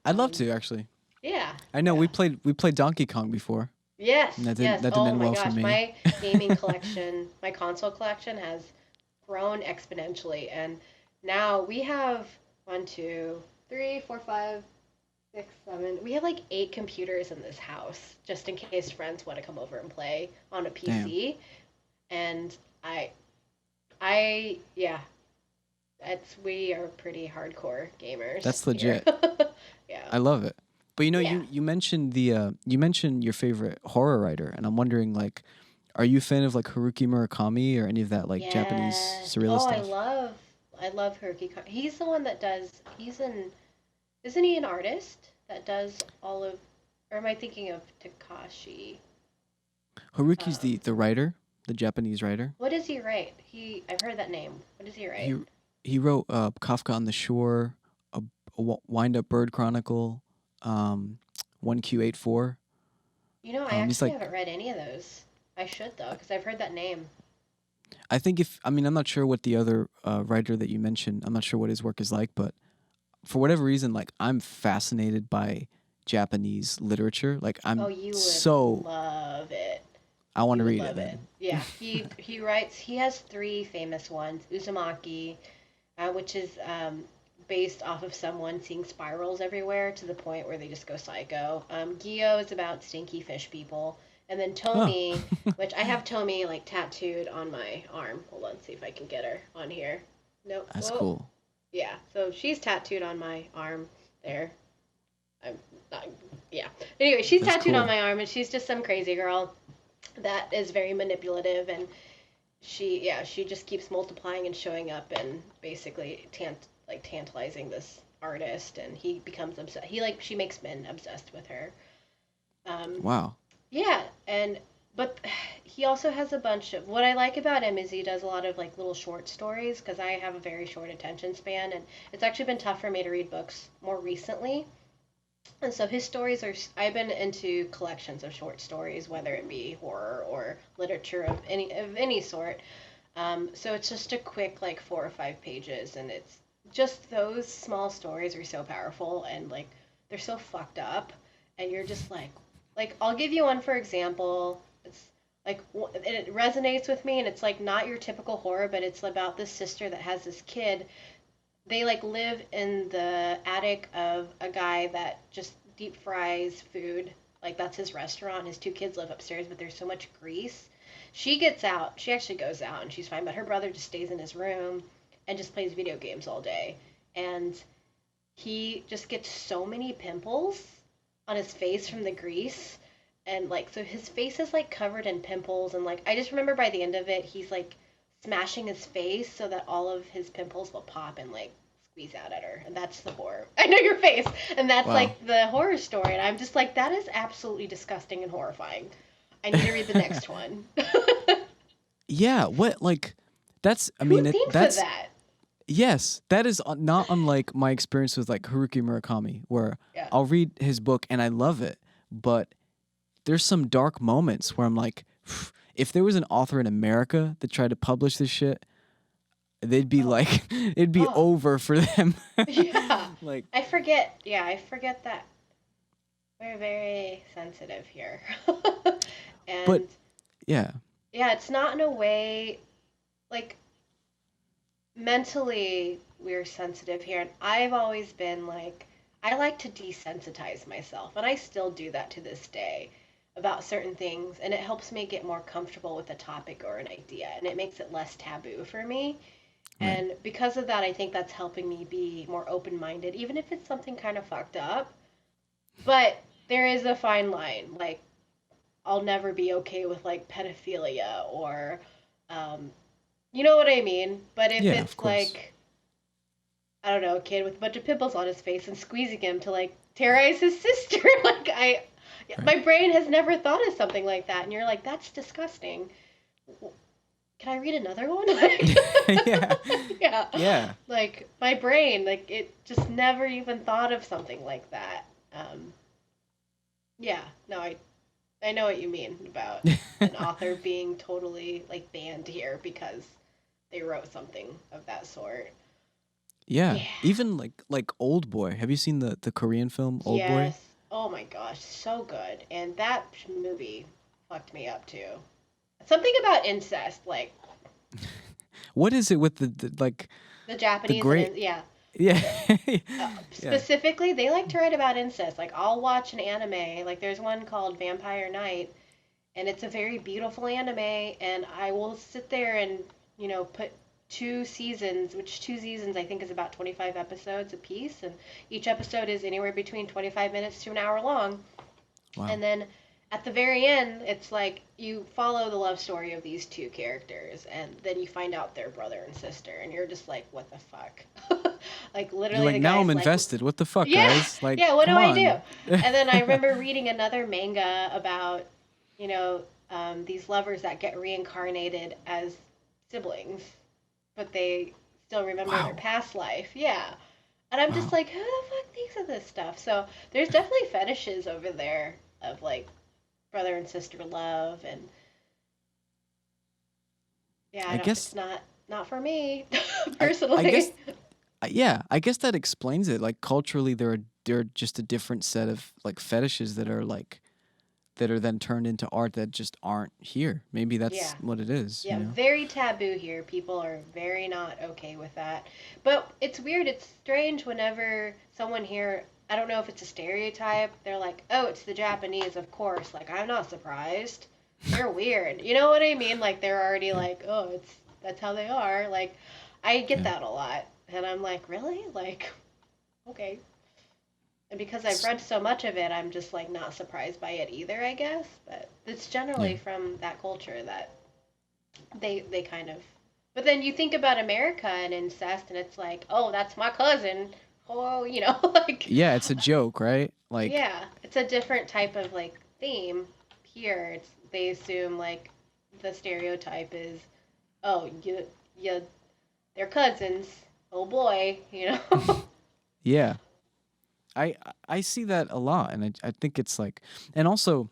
S1: I'd love
S2: Um,
S1: to actually.
S2: yeah,
S1: I know
S2: yeah.
S1: we played Donkey Kong before, and
S2: Yes,
S1: that didn't
S2: yes.
S1: that didn't
S2: Oh
S1: end
S2: my
S1: well for
S2: gosh,
S1: me.
S2: my gaming collection, my console collection has grown exponentially, and now we have one, two, three, four, five, six, seven. We have like 8 computers in this house, just in case friends want to come over and play on a
S1: Damn,
S2: PC. And I, yeah, that's we are pretty hardcore gamers
S1: that's
S2: here.
S1: legit.
S2: Yeah,
S1: I love it. But
S2: yeah.
S1: you mentioned you mentioned your favorite horror writer, and I'm wondering like, are you a fan of like Haruki Murakami or any of that like Japanese
S2: Yes.
S1: surrealist
S2: Oh,
S1: stuff?
S2: I love Haruki. He's the one that does. Isn't he an artist that does all of? Or am I thinking of Takashi?
S1: Haruki's
S2: Um,
S1: the writer, the Japanese writer.
S2: what does he write? I've heard that name. What does he
S1: He
S2: write?
S1: he wrote Kafka on the Shore, Wind Up Bird Chronicle, um, 1Q84.
S2: I
S1: He's
S2: actually
S1: like
S2: haven't read any of those. I should though, because I've heard that name.
S1: I think if I mean I'm not sure what the other writer that you mentioned. I'm not sure what his work is like, but for whatever reason, like I'm fascinated by Japanese literature. Like
S2: Oh,
S1: I'm
S2: you would
S1: so
S2: love it.
S1: I want
S2: You
S1: to
S2: would
S1: read it,
S2: love it.
S1: man.
S2: Yeah, he writes. He has three famous ones. Uzumaki, which is based off of someone seeing spirals everywhere to the point where they just go psycho. Gyo is about stinky fish people. And then
S1: Huh.
S2: Tomi, which I have Tomi like tattooed on my arm. Hold on, see if I can get her on here. Nope.
S1: That's
S2: Whoa.
S1: cool.
S2: Yeah, so she's tattooed on my arm there. I'm not, yeah. Anyway, she's
S1: That's
S2: tattooed on
S1: cool.
S2: my arm, and she's just some crazy girl that is very manipulative and she just keeps multiplying and showing up and basically tantalizing this artist and he becomes obsessed she makes men obsessed with her um
S1: Wow.
S2: yeah and but he also has a bunch of what I like about him is he does a lot of like little short stories because I have a very short attention span and it's actually been tough for me to read books more recently and so his stories are. I've been into collections of short stories, whether it be horror or literature of any sort. So it's just a quick like 4 or 5 pages, and it's just those small stories are so powerful and like they're so fucked up, and you're just like I'll give you one for example. It's like it resonates with me, and it's like not your typical horror, but it's about this sister that has this kid they like live in the attic of a guy that just deep fries food Like that's his restaurant. His two kids live upstairs, but there's so much grease. She gets out. She actually goes out and she's fine, but her brother just stays in his room and just plays video games all day. And he just gets so many pimples on his face from the grease. And like so his face is like covered in pimples and like I just remember by the end of it he's like smashing his face so that all of his pimples will pop and like squeeze out at her. And that's the horror. I know your face. And that's
S1: Wow.
S2: like the horror story. And I'm just like, that is absolutely disgusting and horrifying. I need to read the next one.
S1: Yeah, what like that's I
S2: Who
S1: mean
S2: thinks of
S1: that's
S2: that?
S1: yes, that is not unlike my experience with like Haruki Murakami where
S2: Yeah.
S1: I'll read his book and I love it, but there's some dark moments where I'm like if there was an author in America that tried to publish this shit, they'd be
S2: Oh.
S1: like it'd be
S2: Oh.
S1: over for them.
S2: Yeah.
S1: Like
S2: I forget. Yeah, I forget that. We're very sensitive here.
S1: but
S2: And
S1: yeah.
S2: yeah, it's not in a way like mentally we're sensitive here. And I've always been like, I like to desensitize myself, and I still do that to this day about certain things, and it helps me get more comfortable with a topic or an idea, and it makes it less taboo for me.
S1: Right.
S2: And because of that, I think that's helping me be more open minded, even if it's something kind of fucked up. But there is a fine line. Like, I'll never be okay with like pedophilia or, um, you know what I mean? But if
S1: Yeah, of
S2: it's
S1: course.
S2: like, I don't know, a kid with a bunch of pimples on his face and squeezing him to like terrorize his sister, like,
S1: Right.
S2: my brain has never thought of something like that. And you're like, that's disgusting. Can I read another one?
S1: Yeah.
S2: Yeah.
S1: Yeah.
S2: Like my brain, like it just never even thought of something like that. Um, yeah, no, I know what you mean about an author being totally like banned here because they wrote something of that sort.
S1: Yeah.
S2: Yeah.
S1: Even like Old Boy. Have you seen the Korean film Old Boy?
S2: Yes. Oh my gosh, so good. And that movie fucked me up too. Something about incest, like
S1: What is it with like
S2: the
S1: the
S2: Japanese
S1: great
S2: and yeah,
S1: yeah. Yeah.
S2: specifically, they like to write about incest. Like, I'll watch an anime. Like, there's one called Vampire Night, and it's a very beautiful anime. And I will sit there and, put 2 seasons, which 2 seasons I think is about 25 episodes a piece. And each episode is anywhere between 25 minutes to an hour long.
S1: Wow.
S2: And then at the very end, it's like you follow the love story of these two characters, and then you find out they're brother and sister, and you're just like, what the fuck? Like,
S1: You're
S2: literally,
S1: like
S2: the
S1: now
S2: guy's
S1: I'm
S2: like,
S1: invested. What the fuck,
S2: yeah,
S1: guys? Like
S2: yeah, what do
S1: come
S2: I do?
S1: on.
S2: And then I remember reading another manga about, these lovers that get reincarnated as siblings, but they still remember their
S1: Wow.
S2: past life. Yeah. And I'm just
S1: Wow.
S2: like, who the fuck thinks of this stuff? So there's definitely fetishes over there of like brother and sister love, and yeah,
S1: I
S2: it's
S1: guess
S2: not for me
S1: I guess
S2: personally.
S1: yeah, I guess that explains it. Like culturally there are just a different set of like fetishes that are then turned into art that just aren't here. Maybe
S2: Yeah.
S1: that's what it is, you
S2: Yeah,
S1: know?
S2: very taboo here. People are very not okay with that. But it's weird, it's strange whenever someone here, I don't know if it's a stereotype, they're like, "Oh, it's the Japanese, of course." Like, I'm not surprised. They're weird. You know what I mean? Like they're already
S1: Yeah.
S2: like, "Oh, that's how they are." Like I get
S1: Yeah.
S2: that a lot. And I'm like, "Really?" Like, okay. And because I've
S1: S-
S2: read so much of it, I'm just like not surprised by it either, I guess. But it's
S1: Yeah.
S2: generally from that culture that they kind of. But then you think about America and incest, and it's like, oh, that's my cousin. Oh, like,
S1: Yeah, it's a joke, right? Like
S2: yeah, it's a different type of like theme. Here, it's they assume like the stereotype is, oh, you, they're cousins. Oh boy.
S1: yeah. I see that a lot and I think it's like and also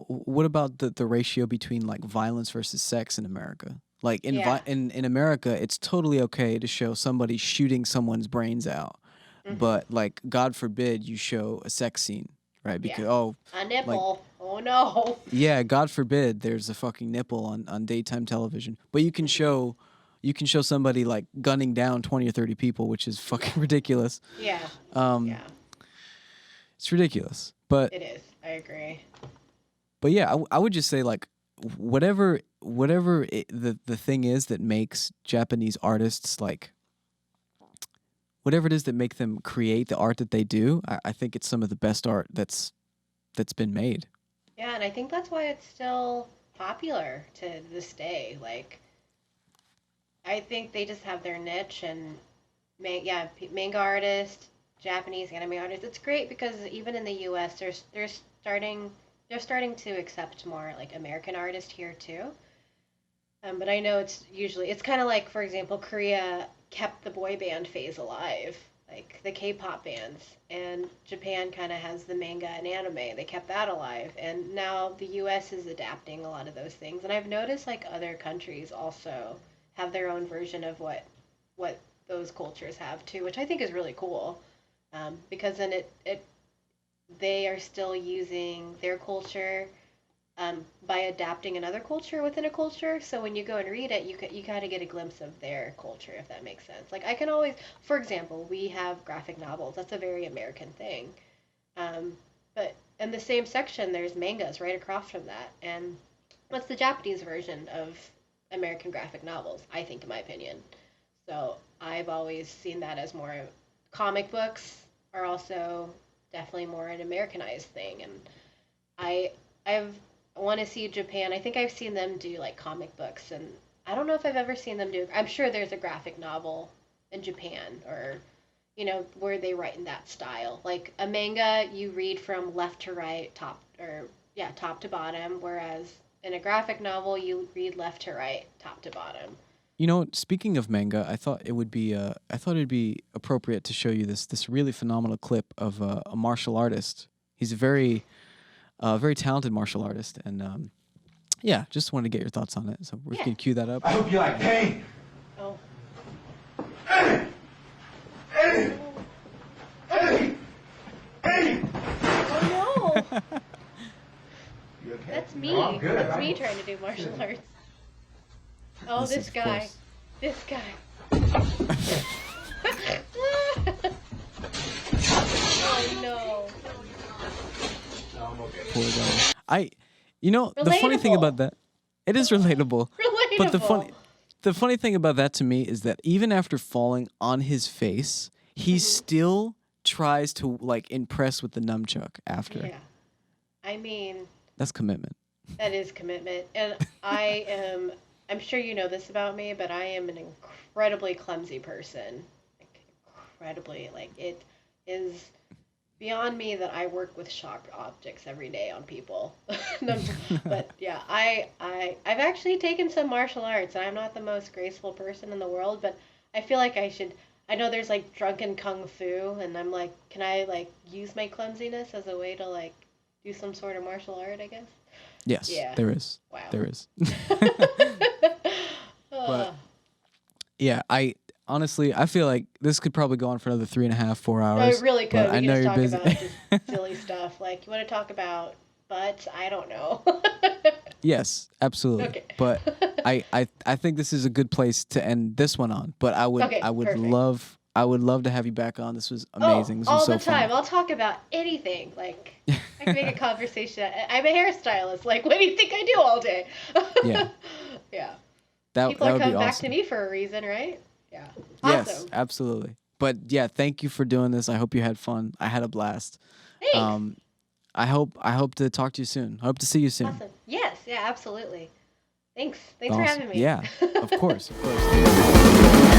S1: what about the ratio between like violence versus sex in America? Like
S2: Yeah.
S1: in America, it's totally okay to show somebody shooting someone's brains out,
S2: Mhm.
S1: but like God forbid you show a sex scene, right?
S2: Yeah.
S1: Because
S2: A
S1: like
S2: nipple. Oh no.
S1: yeah, God forbid there's a fucking nipple on daytime television, but
S2: Mhm.
S1: you can show somebody like gunning down 20 or 30 people, which is
S2: Yeah.
S1: fucking ridiculous.
S2: Yeah.
S1: Um,
S2: Yeah.
S1: it's ridiculous. But
S2: It is. I agree.
S1: but yeah, I would just say like the thing is that makes Japanese artists like whatever it is that make them create the art that they do. I think it's some of the best art that's been made.
S2: Yeah, and I think that's why it's still popular to this day. Like, I think they just have their niche and manga artist, Japanese anime artist. It's great because even in the U.S., they're starting to accept more like American artists here too. But I know it's kind of like, for example, Korea kept the boy band phase alive, like the K-pop bands, and Japan kind of has the manga and anime. They kept that alive, and now the U.S. is adapting a lot of those things. And I've noticed like other countries also have their own version of what those cultures have too, which I think is really cool. Because then it they are still using their culture by adapting another culture within a culture. So when you go and read it, you kind of get a glimpse of their culture, if that makes sense. Like I can always, for example, we have graphic novels. That's a very American thing. Um, but in the same section, there's mangas right across from that, and what's the Japanese version of American graphic novels? I think, in my opinion. So I've always seen that as more comic books are also definitely more an Americanized thing, and I I've I want to see Japan. I think I've seen them do like comic books, and I don't know if I've ever seen them do. I'm sure there's a graphic novel in Japan, or where they write in that style. Like a manga, you read from left to right, top to bottom, whereas in a graphic novel, you read left to right, top to bottom.
S1: Speaking of manga, I thought it'd be appropriate to show you this really phenomenal clip of a martial artist. He's a very talented martial artist, and yeah, just wanted to get your thoughts on it. So we're just
S2: Yeah.
S1: gonna cue that up.
S3: I hope you like pain.
S2: Oh.
S3: Eddie! Eddie! Eddie! Eddie!
S2: Oh no!
S3: You okay?
S2: That's me.
S3: No, I'm good.
S2: That's me trying to do martial arts. Oh,
S1: This is,
S2: this
S1: of
S2: guy.
S1: course-
S2: This guy. Oh no.
S3: No, I'm okay.
S1: Poor guy. The funny thing
S2: Relatable.
S1: about that, it is relatable.
S2: Relatable.
S1: But the funny thing about that to me is that even after falling on his face, he still tries to like impress with the nunchuck after.
S2: Yeah. I mean,
S1: That's commitment.
S2: that is commitment. And I'm sure you know this about me, but I am an incredibly clumsy person. Like, incredibly. Like, it is beyond me that I work with sharp objects every day on people. No, but yeah, I've actually taken some martial arts, and I'm not the most graceful person in the world, but I feel like I should. I know there's like drunken kung fu, and I'm like, can I like use my clumsiness as a way to like do some sort of martial art, I guess?
S1: Yes,
S2: Yeah.
S1: there is.
S2: Wow.
S1: There is.
S2: Uh,
S1: Yeah, I feel like this could probably go on for another 3.5, 4 hours.
S2: it really could.
S1: But
S2: We
S1: I
S2: can
S1: know
S2: just
S1: you're
S2: talk
S1: busy.
S2: about just silly stuff. Like, you want to talk about butts? I don't know.
S1: Yes, absolutely.
S2: Okay.
S1: But I think this is a good place to end this one on. But I would
S2: Okay, perfect.
S1: I would love to have you back on. This was amazing. This
S2: all
S1: was so
S2: the time.
S1: fun.
S2: I'll talk about anything. Like, I can make a conversation. I'm a hairstylist. Like, what do you think I do all day?
S1: Yeah.
S2: Yeah.
S1: That
S2: People
S1: that
S2: are
S1: would be
S2: coming back
S1: awesome.
S2: to me for a reason, right? Yeah.
S1: Yes,
S2: Awesome.
S1: absolutely. But yeah, thank you for doing this. I hope you had fun. I had a blast.
S2: Thanks.
S1: I hope to talk to you soon. I hope to see you soon.
S2: Awesome. Yes. Yeah. Absolutely. Thanks. Thanks for
S1: Awesome.
S2: having me.
S1: Yeah, of course, of course.